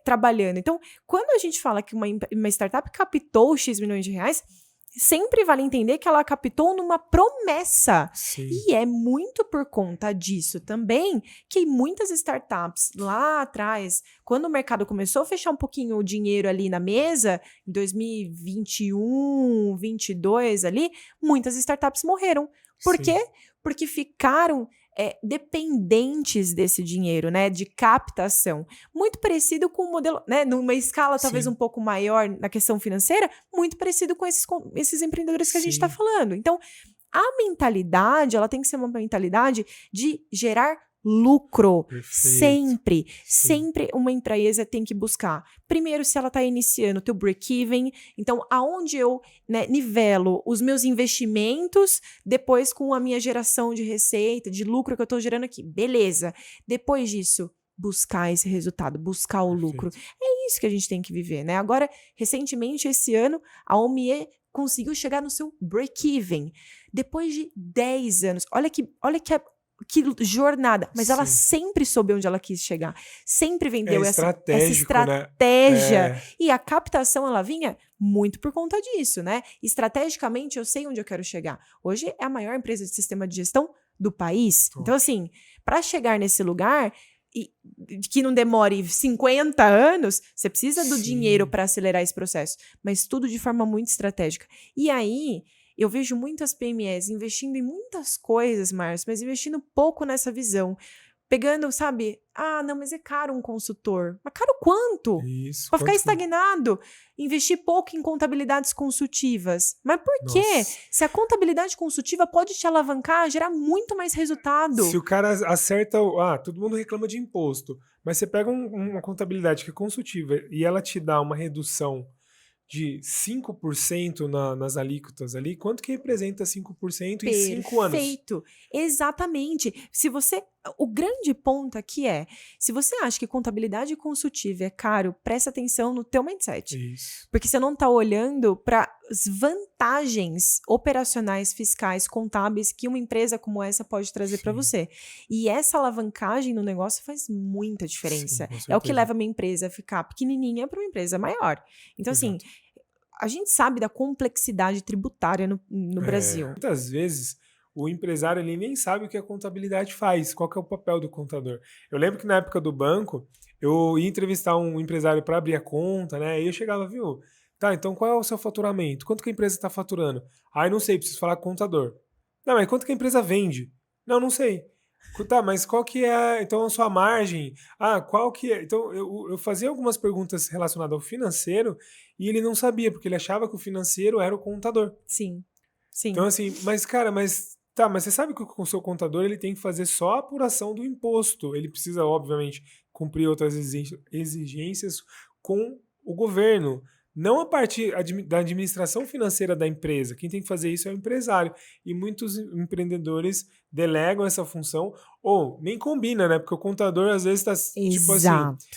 trabalhando. Então, quando a gente fala que uma startup captou X milhões de reais, sempre vale entender que ela captou numa promessa. E é muito por conta disso também que muitas startups lá atrás, quando o mercado começou a fechar um pouquinho o dinheiro ali na mesa, em 2021, 2022 ali, muitas startups morreram. Por quê? Porque ficaram dependentes desse dinheiro, né, de captação. Muito parecido com o modelo, né, numa escala talvez um pouco maior na questão financeira, muito parecido com esses empreendedores que a gente está falando. Então, a mentalidade, ela tem que ser uma mentalidade de gerar lucro. Sempre uma empresa tem que buscar. Primeiro, se ela está iniciando o teu break-even, então aonde eu, né, nivelo os meus investimentos depois com a minha geração de receita, de lucro que eu estou gerando aqui. Beleza. Depois disso, buscar esse resultado, buscar o lucro. É isso que a gente tem que viver, né? Agora, recentemente, esse ano, a OMIE conseguiu chegar no seu break-even. Depois de 10 anos. Olha que que jornada. Mas ela Sim. sempre soube onde ela quis chegar. Sempre vendeu essa estratégico, estratégia. né? E a captação, ela vinha muito por conta disso, né? Estrategicamente, eu sei onde eu quero chegar. Hoje é a maior empresa de sistema de gestão do país. Top. Então, assim, para chegar nesse lugar, e que não demore 50 anos, você precisa do Sim. dinheiro para acelerar esse processo. Mas tudo de forma muito estratégica. E aí, eu vejo muitas PMEs investindo em muitas coisas, Márcio, mas investindo pouco nessa visão. Pegando, sabe? Ah, não, mas é caro um consultor. Mas caro quanto? Isso. Para ficar estagnado. Investir pouco em contabilidades consultivas. Mas por quê? Nossa. Se a contabilidade consultiva pode te alavancar, gerar muito mais resultado. Se o cara acerta... todo mundo reclama de imposto. Mas você pega uma contabilidade que é consultiva e ela te dá uma redução de 5% nas alíquotas ali, quanto que representa 5% em 5 anos? Perfeito, exatamente. O grande ponto aqui é, se você acha que contabilidade consultiva é caro, presta atenção no teu mindset. Isso. Porque você não está olhando para as vantagens operacionais, fiscais, contábeis que uma empresa como essa pode trazer para você. E essa alavancagem no negócio faz muita diferença. Sim, é o que leva a minha empresa a ficar pequenininha para uma empresa maior. Então, assim, a gente sabe da complexidade tributária no Brasil. Muitas vezes, o empresário ele nem sabe o que a contabilidade faz, qual que é o papel do contador. Eu lembro que na época do banco, eu ia entrevistar um empresário para abrir a conta, né? E eu chegava, viu? Tá, então qual é o seu faturamento? Quanto que a empresa está faturando? Não sei, preciso falar com o contador. Não, mas quanto que a empresa vende? Não sei. Tá, mas qual que é, então, a sua margem? Qual que é? Então, eu fazia algumas perguntas relacionadas ao financeiro e ele não sabia, porque ele achava que o financeiro era o contador. Sim. Então, assim, mas você sabe que o seu contador ele tem que fazer só a apuração do imposto. Ele precisa, obviamente, cumprir outras exigências com o governo. Não a parte da administração financeira da empresa. Quem tem que fazer isso é o empresário. E muitos empreendedores delegam essa função ou nem combina, né? Porque o contador às vezes está tipo assim,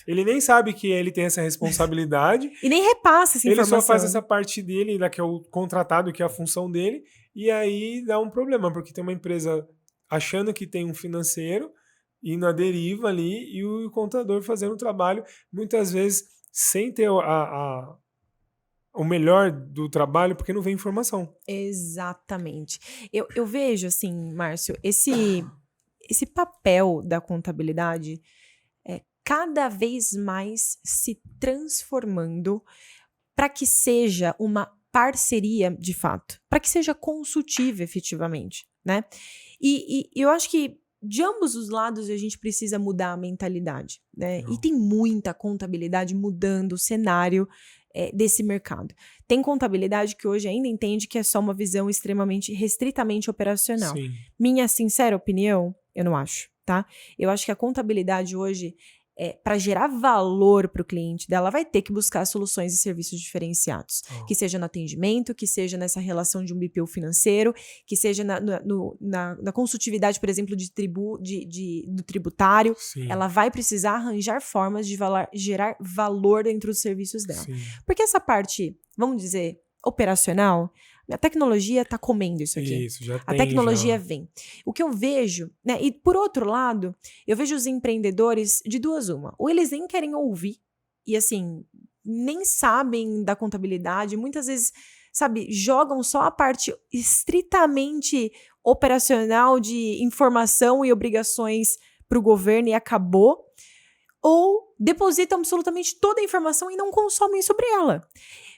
ele nem sabe que ele tem essa responsabilidade. E nem repassa essa informação. Ele só faz essa parte dele, que é o contratado, que é a função dele, e aí dá um problema, porque tem uma empresa achando que tem um financeiro, indo à deriva ali, e o contador fazendo um trabalho, muitas vezes, sem ter o melhor do trabalho, porque não vem informação. Exatamente. Eu vejo, assim, Márcio, esse papel da contabilidade cada vez mais se transformando para que seja uma parceria de fato, para que seja consultiva efetivamente, né? E eu acho que de ambos os lados a gente precisa mudar a mentalidade, né? E tem muita contabilidade mudando o cenário desse mercado. Tem contabilidade que hoje ainda entende que é só uma visão extremamente, restritamente operacional. Sim. Minha sincera opinião, eu não acho, tá? Eu acho que a contabilidade hoje, para gerar valor para o cliente dela, vai ter que buscar soluções e serviços diferenciados. Que seja no atendimento, que seja nessa relação de um BPO financeiro, que seja na consultividade, por exemplo, do tributário. Sim. Ela vai precisar arranjar formas de gerar valor dentro dos serviços dela. Sim. Porque essa parte, vamos dizer, operacional, a tecnologia está comendo isso aqui. Isso, já a tecnologia vem. O que eu vejo, né? E por outro lado, eu vejo os empreendedores de duas uma. Ou eles nem querem ouvir e assim, nem sabem da contabilidade, muitas vezes, sabe, jogam só a parte estritamente operacional de informação e obrigações para o governo e acabou. Ou depositam absolutamente toda a informação e não consomem sobre ela.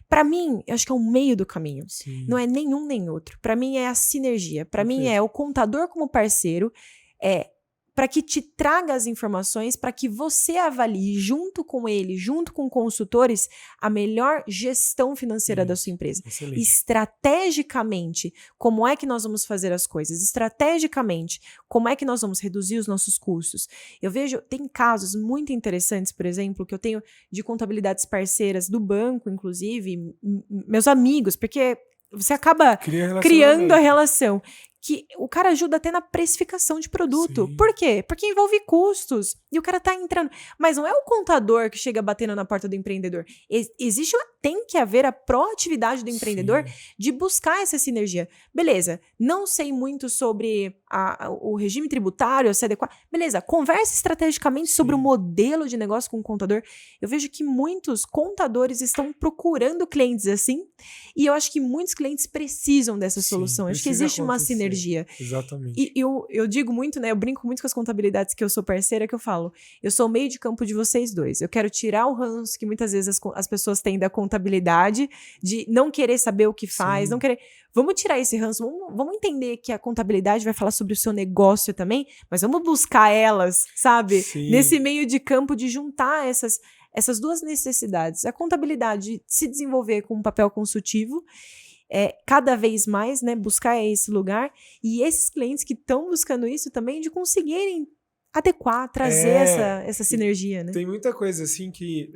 Para mim, eu acho que é um meio do caminho. Sim. Não é nenhum nem outro. Para mim é a sinergia. Para mim é o contador como parceiro, para que te traga as informações, para que você avalie junto com ele, junto com consultores, a melhor gestão financeira da sua empresa. Excelente. Estrategicamente, como é que nós vamos fazer as coisas? Estrategicamente, como é que nós vamos reduzir os nossos custos? Eu vejo, tem casos muito interessantes, por exemplo, que eu tenho de contabilidades parceiras do banco, inclusive, meus amigos, porque você acaba criando a relação. que o cara ajuda até na precificação de produto. Sim. Por quê? Porque envolve custos. E o cara tá entrando. Mas não é o contador que chega batendo na porta do empreendedor. Tem que haver a proatividade do empreendedor Sim. de buscar essa sinergia. Beleza, não sei muito sobre o regime tributário, se adequar. Beleza, converse estrategicamente sobre o modelo de negócio com o contador. Eu vejo que muitos contadores estão procurando clientes assim, e eu acho que muitos clientes precisam dessa solução. Acho que existe uma sinergia. Exatamente. E eu digo muito, né? Eu brinco muito com as contabilidades que eu sou parceira, que eu falo, eu sou o meio de campo de vocês dois. Eu quero tirar o ranço que muitas vezes as pessoas têm da contabilidade, de não querer saber o que faz, não querer... Vamos tirar esse ranço, vamos entender que a contabilidade vai falar sobre o seu negócio também, mas vamos buscar elas, sabe? Sim. Nesse meio de campo de juntar essas duas necessidades. A contabilidade se desenvolver com um papel consultivo, cada vez mais, né, buscar esse lugar, e esses clientes que estão buscando isso também, de conseguirem adequar, trazer essa sinergia, né? Tem muita coisa assim que,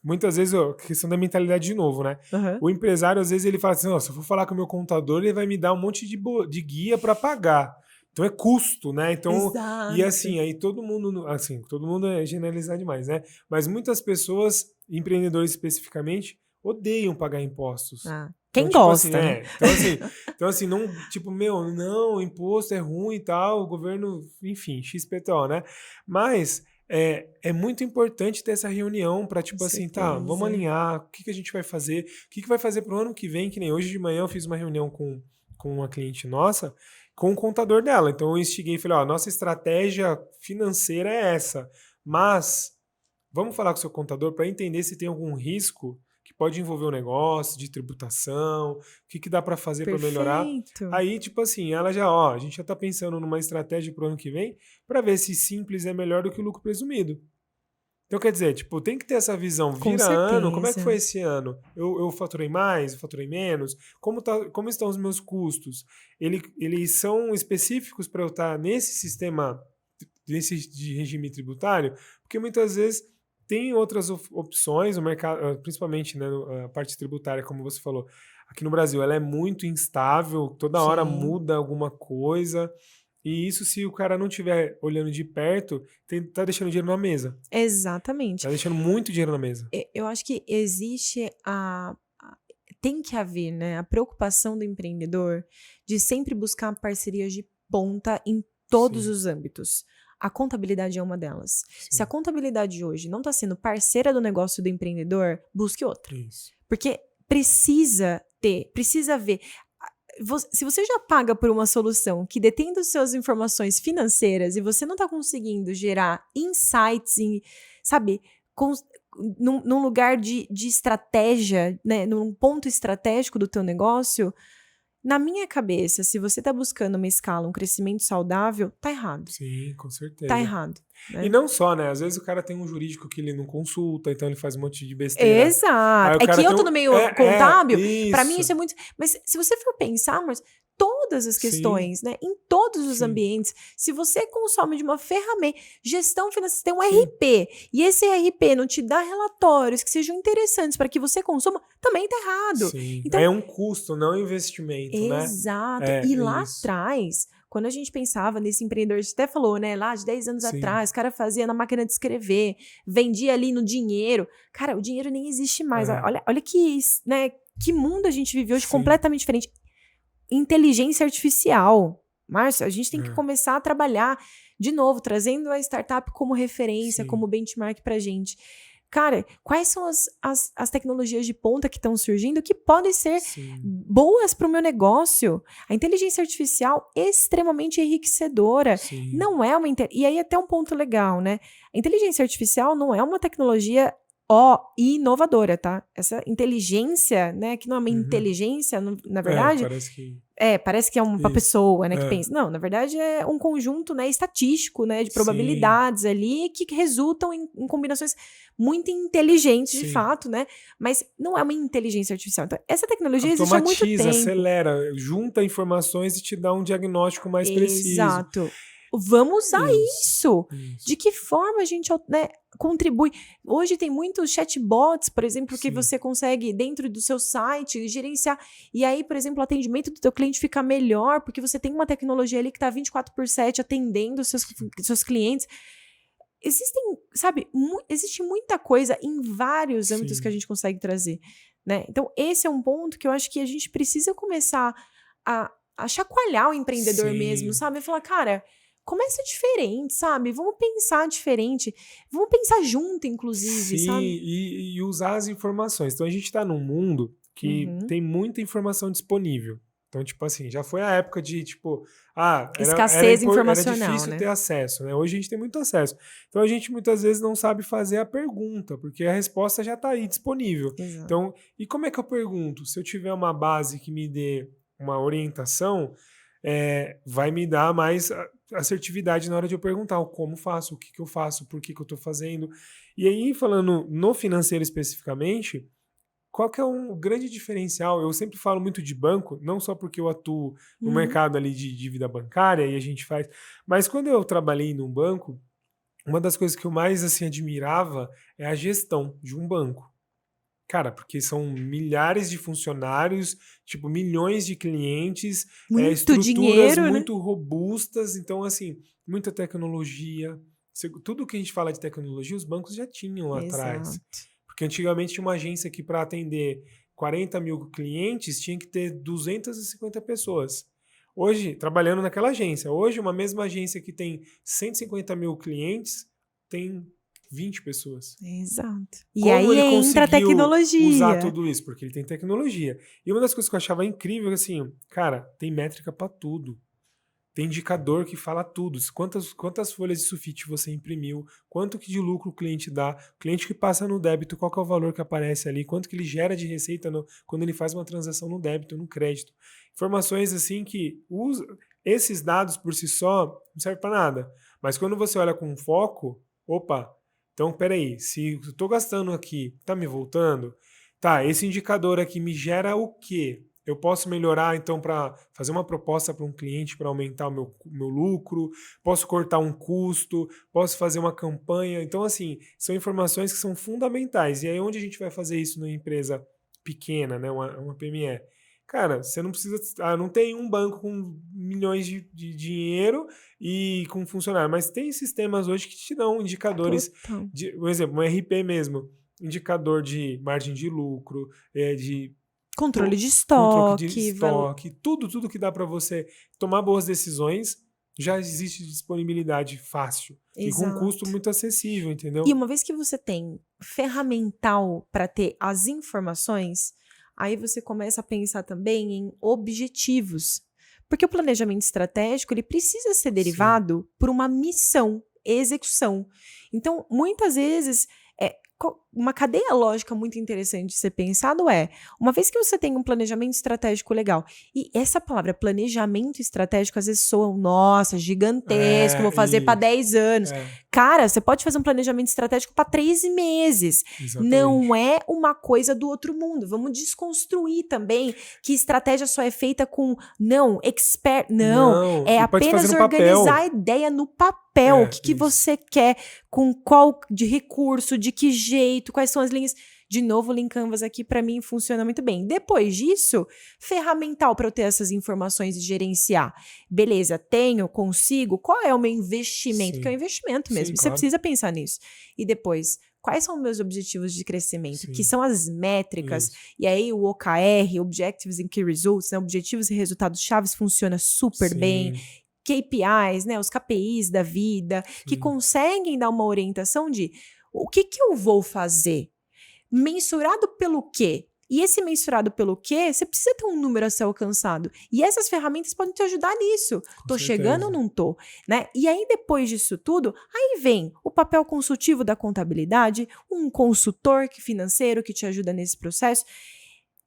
muitas vezes, questão da mentalidade de novo, né? Uhum. O empresário, às vezes, ele fala assim, se eu for falar com o meu contador, ele vai me dar um monte de guia para pagar. Então é custo, né? Então, Exato. e assim, aí todo mundo é generalizar demais, né? Mas muitas pessoas, empreendedores especificamente, odeiam pagar impostos. Quem então, gosta, tipo assim, né? Então assim, não, tipo, não, imposto é ruim e tal, o governo, enfim, XPTO, né? Mas é muito importante ter essa reunião para, tipo assim, tá, vamos alinhar, o que a gente vai fazer, o que vai fazer pro ano que vem, que nem hoje de manhã eu fiz uma reunião com uma cliente nossa, com o contador dela. Então eu instiguei e falei, nossa estratégia financeira é essa, mas vamos falar com o seu contador para entender se tem algum risco que pode envolver o negócio, de tributação, o que dá para fazer para melhorar. Aí, tipo assim, ela a gente já tá pensando numa estratégia pro ano que vem para ver se simples é melhor do que o lucro presumido. Então, quer dizer, tipo, tem que ter essa visão. Vira ano, como é que foi esse ano? Eu faturei mais, eu faturei menos? Como estão os meus custos? Eles são específicos para eu estar nesse sistema de regime tributário? Porque muitas vezes tem outras opções, o mercado, principalmente, né, a parte tributária, como você falou. Aqui no Brasil, ela é muito instável, toda hora muda alguma coisa. E isso, se o cara não estiver olhando de perto, tá deixando dinheiro na mesa. Exatamente. Tá deixando muito dinheiro na mesa. Eu acho que existe tem que haver, né, a preocupação do empreendedor de sempre buscar parcerias de ponta em todos os âmbitos. A contabilidade é uma delas. Se a contabilidade hoje não está sendo parceira do negócio do empreendedor, busque outra. Isso. Porque precisa ver. Se você já paga por uma solução que detém as suas informações financeiras e você não está conseguindo gerar insights, sabe, num lugar de estratégia, né, num ponto estratégico do teu negócio, na minha cabeça, se você está buscando uma escala, um crescimento saudável, tá errado. Sim, com certeza. Tá errado. Né? E não só, né? Às vezes o cara tem um jurídico que ele não consulta, então ele faz um monte de besteira. Exato. É que eu tô no meio contábil, pra mim isso é muito... Mas se você for pensar, mas todas as questões, né? Em todos os ambientes, se você consome de uma ferramenta, gestão financeira, tem um RP, e esse RP não te dá relatórios que sejam interessantes para que você consuma, também tá errado. Sim. Então, é um custo, não um investimento, né? Exato. E lá atrás, quando a gente pensava nesse empreendedor, a gente até falou, né? Lá de 10 anos atrás, o cara fazia na máquina de escrever, vendia ali no dinheiro. Cara, o dinheiro nem existe mais. Olha que, né, que mundo a gente vive hoje completamente diferente. Inteligência artificial. Márcio, a gente tem que começar a trabalhar de novo, trazendo a startup como referência, como benchmark pra gente. Cara, quais são as tecnologias de ponta que estão surgindo que podem ser boas para o meu negócio? A inteligência artificial é extremamente enriquecedora. Não é uma... E aí até um ponto legal, né? A inteligência artificial não é uma tecnologia inovadora, tá? Essa inteligência, né? Que não é uma inteligência, na verdade... parece que é uma pessoa, né, que pensa. Não, na verdade é um conjunto, né, estatístico, né, de probabilidades ali que resultam em combinações muito inteligentes, de fato, né? Mas não é uma inteligência artificial. Então, essa tecnologia existe há muito tempo. Acelera, junta informações e te dá um diagnóstico mais preciso. Exato. vamos usar isso. Isso. De que forma a gente, né, contribui? Hoje tem muitos chatbots, por exemplo, que Sim. você consegue, dentro do seu site, gerenciar. E aí, por exemplo, o atendimento do teu cliente fica melhor, porque você tem uma tecnologia ali que está 24/7 atendendo os seus clientes. Existe muita coisa em vários âmbitos Sim. que a gente consegue trazer, né? Então, esse é um ponto que eu acho que a gente precisa começar a chacoalhar o empreendedor Sim. mesmo, sabe? Falar, cara, começa diferente, sabe? Vamos pensar diferente. Vamos pensar junto, inclusive, Sim, sabe? e usar as informações. Então, a gente está num mundo que Uhum. tem muita informação disponível. Então, tipo assim, já foi a época de, tipo, era Escassez informacional, difícil né? ter acesso, né? Hoje a gente tem muito acesso. Então, a gente muitas vezes não sabe fazer a pergunta, porque a resposta já está aí disponível. Exato. Então, e como é que eu pergunto? Se eu tiver uma base que me dê uma orientação, vai me dar mais assertividade na hora de eu perguntar o como faço, o que eu faço, por que eu estou fazendo. E aí, falando no financeiro especificamente, qual que é um grande diferencial? Eu sempre falo muito de banco, não só porque eu atuo no Uhum. mercado ali de dívida bancária e a gente faz, mas quando eu trabalhei num banco, uma das coisas que eu mais assim admirava é a gestão de um banco. Cara, porque são milhares de funcionários, tipo, milhões de clientes, Muito estruturas dinheiro, né? muito robustas, então, assim, muita tecnologia. Tudo que a gente fala de tecnologia, os bancos já tinham lá atrás. Exato. Porque antigamente tinha uma agência que, para atender 40 mil clientes, tinha que ter 250 pessoas. Hoje, trabalhando naquela agência, hoje, uma mesma agência que tem 150 mil clientes, tem 20 pessoas. Exato. E Como aí ele entra a conseguiu usar tecnologia. tudo isso? Porque ele tem tecnologia. E uma das coisas que eu achava incrível, assim, cara, tem métrica para tudo. Tem indicador que fala tudo. Quantas folhas de sulfite você imprimiu, quanto que de lucro o cliente dá, o cliente que passa no débito, qual que é o valor que aparece ali, quanto que ele gera de receita quando ele faz uma transação no débito, no crédito. Informações assim que esses dados por si só não servem para nada. Mas quando você olha com foco, opa, então peraí, se eu estou gastando aqui, tá me voltando? Tá, esse indicador aqui me gera o quê? Eu posso melhorar, então, para fazer uma proposta para um cliente para aumentar o meu lucro, posso cortar um custo, posso fazer uma campanha. Então, assim, são informações que são fundamentais. E aí, onde a gente vai fazer isso numa empresa pequena, né, uma PME? Cara, você não precisa. Não tem um banco com milhões de dinheiro e com funcionário, mas tem sistemas hoje que te dão indicadores, Total. por exemplo, um RP mesmo, indicador de margem de lucro, de Controle de controle de estoque. estoque, tudo que dá para você tomar boas decisões, já existe disponibilidade fácil e com um custo Exato. muito acessível, entendeu? E uma vez que você tem ferramental para ter as informações, aí você começa a pensar também em objetivos. Porque o planejamento estratégico, ele precisa ser derivado por uma missão, execução. Então, muitas vezes, uma cadeia lógica muito interessante de ser pensado uma vez que você tem um planejamento estratégico legal, e essa palavra planejamento estratégico às vezes soa, nossa, gigantesco, vou fazer para 10 anos. Cara, você pode fazer um planejamento estratégico para 3 meses. Exatamente. Não é uma coisa do outro mundo. Vamos desconstruir também que estratégia só é feita com expert. Não, é apenas organizar a ideia no papel. O que você quer, com qual de recurso, de que jeito, quais são as linhas. De novo, o Lean Canvas aqui para mim funciona muito bem. Depois disso, ferramental para eu ter essas informações e gerenciar. Beleza, consigo, qual é o meu investimento? Sim. Que é um investimento mesmo. Sim, Você claro. precisa pensar nisso. E depois, quais são os meus objetivos de crescimento? Sim. Que são as métricas. Isso. E aí o OKR, Objectives and Key Results, né? Objetivos e resultados chaves, funciona super Sim. bem. KPIs, né? Os KPIs da vida, que conseguem dar uma orientação de o que eu vou fazer? Mensurado pelo quê? E esse mensurado pelo quê, você precisa ter um número a ser alcançado. E essas ferramentas podem te ajudar nisso. Tô chegando ou não tô? Né? E aí, depois disso tudo, aí vem o papel consultivo da contabilidade, um consultor financeiro que te ajuda nesse processo.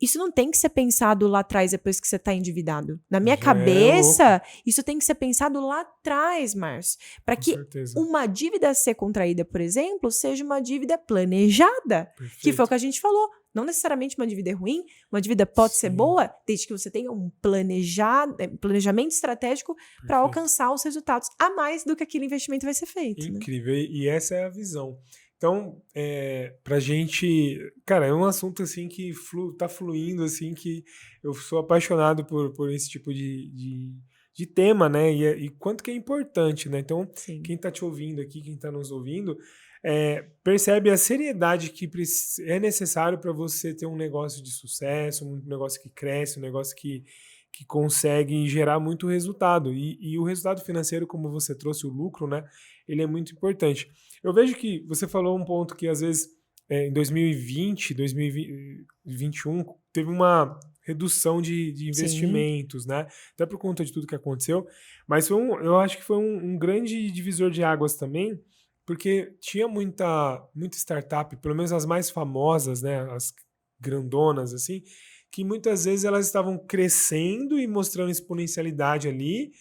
Isso não tem que ser pensado lá atrás, depois que você está endividado. Na minha cabeça, isso tem que ser pensado lá atrás, Márcio. Para que uma dívida a ser contraída, por exemplo, seja uma dívida planejada. Perfeito. Que foi o que a gente falou. Não necessariamente uma dívida é ruim, uma dívida pode ser boa, desde que você tenha um planejamento estratégico para alcançar os resultados a mais do que aquele investimento vai ser feito. Incrível, né? E essa é a visão. Então, pra gente, cara, é um assunto assim que tá fluindo, assim, que eu sou apaixonado por esse tipo de tema, né? E quanto que é importante, né? Então, Sim. quem tá te ouvindo aqui, quem tá nos ouvindo, percebe a seriedade que é necessário para você ter um negócio de sucesso, um negócio que cresce, um negócio que consegue gerar muito resultado. E o resultado financeiro, como você trouxe, o lucro, né? Ele é muito importante. Eu vejo que você falou um ponto que, às vezes, em 2020, 2021, teve uma redução de investimentos, né? Até por conta de tudo que aconteceu. Mas eu acho que foi um grande divisor de águas também, porque tinha muita startup, pelo menos as mais famosas, né? As grandonas, assim, que muitas vezes elas estavam crescendo e mostrando exponencialidade ali.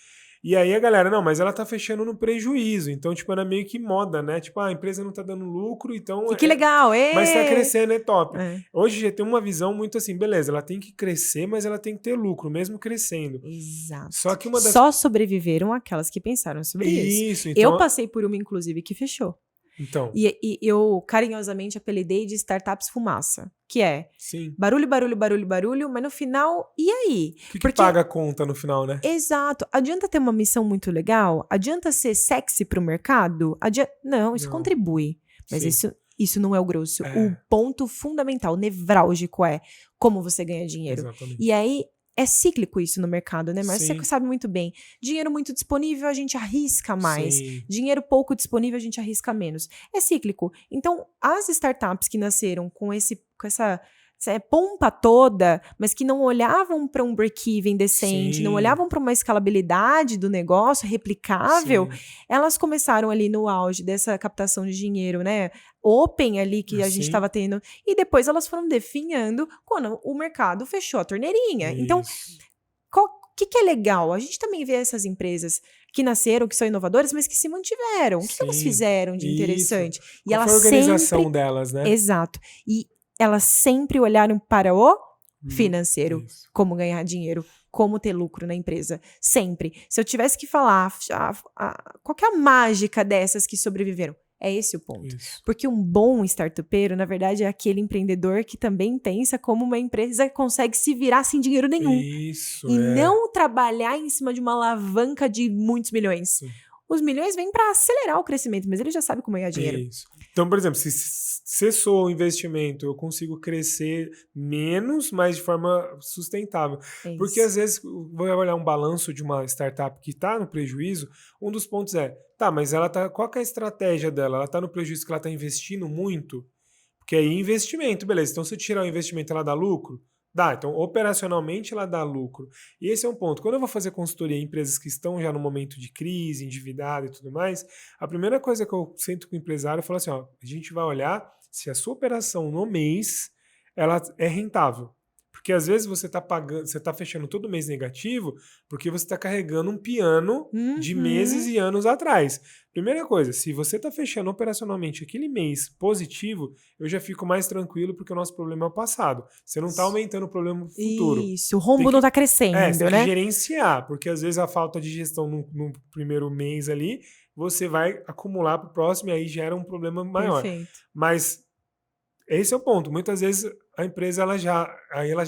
E aí a galera, não, mas ela tá fechando no prejuízo. Então, tipo, era meio que moda, né? Tipo, a empresa não tá dando lucro, então... Que legal, mas tá crescendo, é top. É. Hoje já tem uma visão muito assim, beleza, ela tem que crescer, mas ela tem que ter lucro, mesmo crescendo. Exato. Só que uma das... Só sobreviveram aquelas que pensaram sobre isso. Então... Eu passei por uma, inclusive, que fechou. Então. E eu carinhosamente apelidei de startups fumaça, que é barulho, barulho, barulho, barulho, mas no final, e aí? O que paga a conta no final, né? Exato. Adianta ter uma missão muito legal? Adianta ser sexy pro mercado? Não, isso contribui. Mas isso não é o grosso. O ponto fundamental, nevrálgico é como você ganha dinheiro. Exatamente. E aí, é cíclico isso no mercado, né? Mas você sabe muito bem. Dinheiro muito disponível, a gente arrisca mais. Dinheiro pouco disponível, a gente arrisca menos. É cíclico. Então, as startups que nasceram com essa pompa toda, mas que não olhavam para um break-even decente, não olhavam para uma escalabilidade do negócio replicável, elas começaram ali no auge dessa captação de dinheiro, né? Open ali que a gente estava tendo, e depois elas foram definhando quando o mercado fechou a torneirinha. Isso. Então, o que é legal? A gente também vê essas empresas que nasceram, que são inovadoras, mas que se mantiveram. O que elas fizeram de interessante? E qual foi a organização delas, né? Exato. E elas sempre olharam para o financeiro, como ganhar dinheiro, como ter lucro na empresa. Sempre. Se eu tivesse que falar qual que é a mágica dessas que sobreviveram? É esse o ponto. Porque um bom startupeiro, na verdade, é aquele empreendedor que também pensa como uma empresa consegue se virar sem dinheiro nenhum. Não trabalhar em cima de uma alavanca de muitos milhões. Os milhões vêm para acelerar o crescimento, mas ele já sabe como ganhar dinheiro. Então, por exemplo, se cessou o investimento, eu consigo crescer menos, mas de forma sustentável. Porque às vezes, vou olhar um balanço de uma startup que está no prejuízo, um dos pontos mas qual que é a estratégia dela? Ela está no prejuízo que ela está investindo muito? Porque aí investimento, beleza. Então, se eu tirar o investimento, ela dá lucro? Dá, então operacionalmente ela dá lucro. E esse é um ponto. Quando eu vou fazer consultoria em empresas que estão já no momento de crise, endividado e tudo mais, a primeira coisa que eu sento com o empresário, eu falo assim, a gente vai olhar se a sua operação no mês ela é rentável. Porque às vezes você está fechando todo mês negativo porque você está carregando um piano de meses e anos atrás. Primeira coisa, se você está fechando operacionalmente aquele mês positivo, eu já fico mais tranquilo porque o nosso problema é o passado. Você não está aumentando o problema no futuro. Isso, o rombo não está crescendo, você tem que gerenciar, porque às vezes a falta de gestão no primeiro mês ali, você vai acumular para o próximo e aí gera um problema maior. Perfeito. Mas esse é o ponto. Muitas vezes a empresa ela já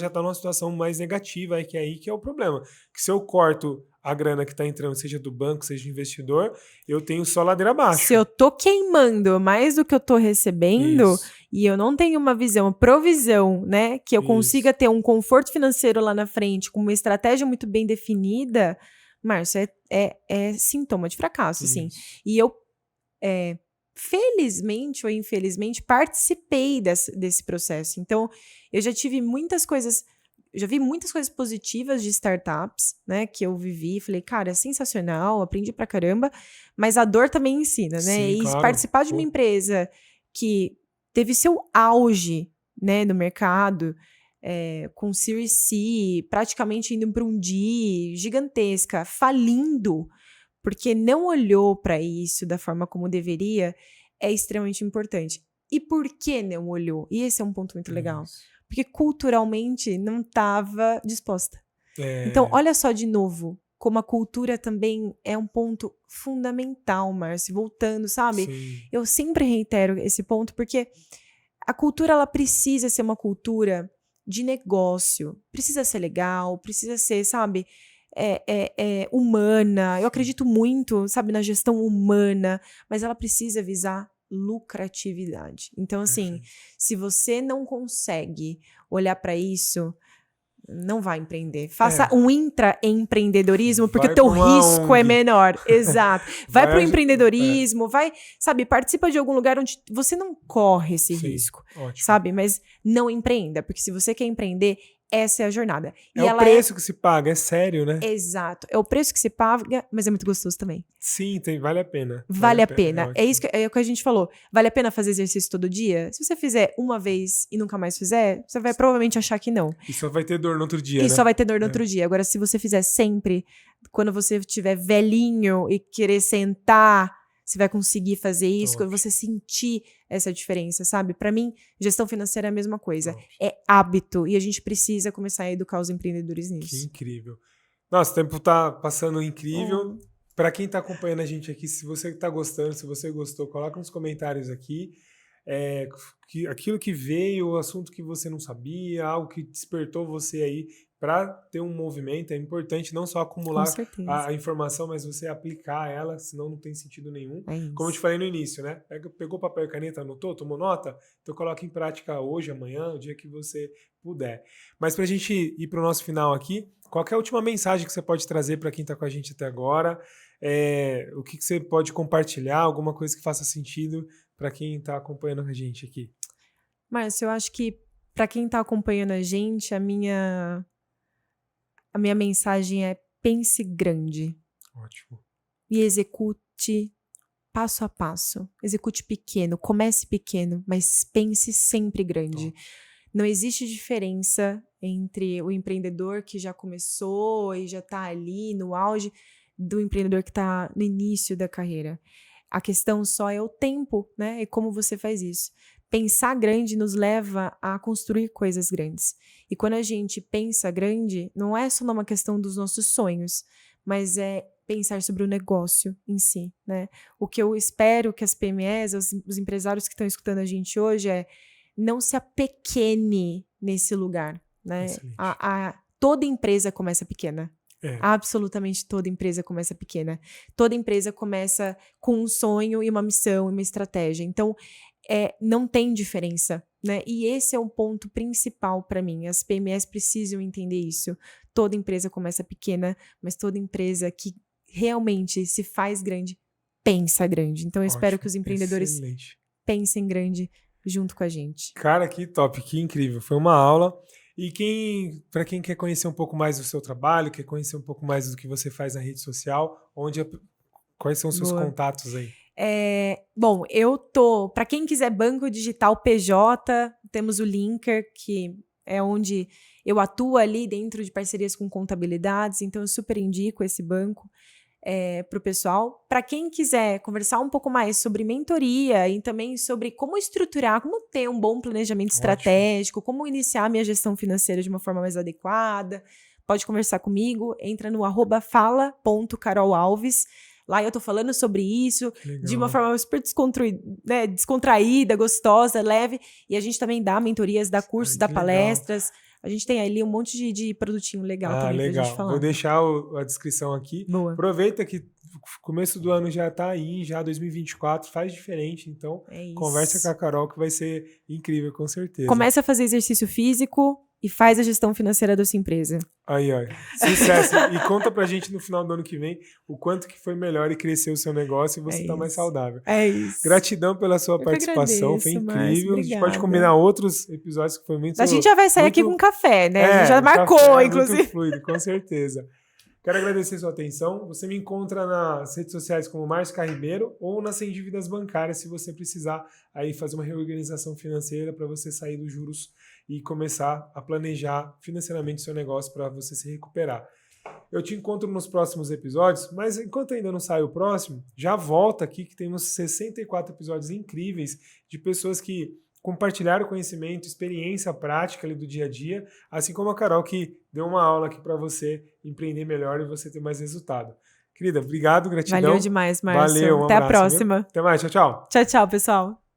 está numa situação mais negativa, que é aí que é o problema. Que se eu corto a grana que está entrando, seja do banco, seja do investidor, eu tenho só ladeira abaixo. Se eu tô queimando mais do que eu tô recebendo e eu não tenho uma provisão, né, que eu consiga ter um conforto financeiro lá na frente, com uma estratégia muito bem definida, Márcio, é sintoma de fracasso, assim. E eu felizmente ou infelizmente, participei desse processo. Então, eu já vi muitas coisas positivas de startups, né, que eu vivi. Falei, cara, é sensacional, aprendi pra caramba, mas a dor também ensina, né? E participar de uma empresa que teve seu auge, né, no mercado, com Series C, praticamente indo para um D, gigantesca, falindo, porque não olhou para isso da forma como deveria, é extremamente importante. E por que não olhou? E esse é um ponto muito legal. Isso. Porque culturalmente não estava disposta. É, Então, olha só de novo, como a cultura também é um ponto fundamental, Márcio. Voltando, sabe? sim. Eu sempre reitero esse ponto, porque a cultura, ela precisa ser uma cultura de negócio. Precisa ser legal, precisa ser, sabe, humana. Eu acredito muito, sabe, na gestão humana, mas ela precisa visar lucratividade. Então, assim, Perfeito. se você não consegue olhar para isso, não vai empreender. Faça um intraempreendedorismo, porque Vai o teu pra uma risco é ONG. menor. Exato. Vai Vai pro aj- empreendedorismo, vai, sabe, participa de algum lugar onde você não corre esse Sim, risco, ótimo. sabe? Mas não empreenda, porque se você quer empreender, essa é a jornada. É o preço que se paga, é sério, né? Exato. É o preço que se paga, mas é muito gostoso também. Sim, vale a pena. Vale a É pena. É ótimo. isso é o que a gente falou. Vale a pena fazer exercício todo dia? Se você fizer uma vez e nunca mais fizer, você vai provavelmente achar que não. E só vai ter dor no outro dia, E né? só vai ter dor no outro dia. Agora, se você fizer sempre, quando você estiver velhinho e querer sentar, você vai conseguir fazer isso, Top. quando você sentir essa diferença, sabe? Pra mim, gestão financeira é a mesma coisa. Top. É hábito. E a gente precisa começar a educar os empreendedores Que nisso. incrível. Nossa, o tempo tá passando incrível. Para quem tá acompanhando a gente aqui, se você tá gostando, se você gostou, coloca nos comentários aqui. Aquilo que veio, o assunto que você não sabia, algo que despertou você aí para ter um movimento. É importante não só Com acumular certeza. a informação, mas você aplicar ela, senão não tem sentido nenhum. É isso. Como eu te falei no início, né? Pegou papel e caneta, anotou, tomou nota? Então coloca em prática hoje, amanhã, o dia que você puder. Mas para a gente ir para o nosso final aqui, qual que é a última mensagem que você pode trazer para quem está com a gente até agora? O que você pode compartilhar? Alguma coisa que faça sentido para quem está acompanhando a gente aqui? Márcio, eu acho que para quem está acompanhando a gente, a minha mensagem é: pense grande Ótimo. e execute passo a passo. Execute pequeno, comece pequeno, mas pense sempre grande. Não existe diferença entre o empreendedor que já começou e já está ali no auge do empreendedor que está no início da carreira. A questão só é o tempo, né? E como você faz isso. Pensar grande nos leva a construir coisas grandes. E quando a gente pensa grande, não é só uma questão dos nossos sonhos, mas é pensar sobre o negócio em si, né? O que eu espero que as PMEs, os empresários que estão escutando a gente hoje não se apequene nesse lugar, né? Excelente. Toda empresa começa pequena. É. Absolutamente toda empresa começa pequena. Toda empresa começa com um sonho e uma missão e uma estratégia. Então, não tem diferença, né? E esse é um ponto principal para mim. As PMEs precisam entender isso. Toda empresa começa pequena, mas toda empresa que realmente se faz grande, pensa grande. Então, eu espero que os empreendedores Excelente. pensem grande junto com a gente. Cara, que top, que incrível. Foi uma aula. E para quem quer conhecer um pouco mais do seu trabalho, quer conhecer um pouco mais do que você faz na rede social, quais são os seus Boa. contatos aí? Bom, para quem quiser banco digital PJ, temos o Linker, que é onde eu atuo ali dentro de parcerias com contabilidades, então eu super indico esse banco para o pessoal. Para quem quiser conversar um pouco mais sobre mentoria e também sobre como estruturar, como ter um bom planejamento estratégico, como iniciar a minha gestão financeira de uma forma mais adequada, pode conversar comigo, entra no @fala.carolalves. Lá eu tô falando sobre isso de uma forma super descontraída, gostosa, leve. E a gente também dá mentorias, dá cursos, dá palestras. A gente tem ali um monte de produtinho legal também pra gente falar. Vou deixar a descrição aqui. Boa. Aproveita que o começo do ano já tá aí, já 2024, faz diferente. Então, conversa com a Carol que vai ser incrível, com certeza. Começa a fazer exercício físico e faz a gestão financeira da sua empresa. Aí, ó. Sucesso. E conta pra gente no final do ano que vem o quanto que foi melhor e cresceu o seu negócio e você tá mais saudável. É isso. Gratidão pela sua participação. Agradeço, foi incrível. Márcio, a gente pode combinar outros episódios que foi muito... A gente já vai sair aqui com café, né? A gente já marcou, café inclusive. Muito fluido, com certeza. Quero agradecer a sua atenção. Você me encontra nas redes sociais como Márcio Carribeiro ou nas Sem Dívidas Bancárias, se você precisar aí fazer uma reorganização financeira para você sair dos juros e começar a planejar financeiramente o seu negócio para você se recuperar. Eu te encontro nos próximos episódios, mas enquanto ainda não sai o próximo, já volta aqui que temos 64 episódios incríveis de pessoas que compartilharam conhecimento, experiência prática ali do dia a dia, assim como a Carol que deu uma aula aqui para você empreender melhor e você ter mais resultado. Querida, obrigado, gratidão. Valeu demais, Márcio. Valeu, um Até a abraço, viu? próxima. Até mais, tchau, tchau. Tchau, tchau, pessoal.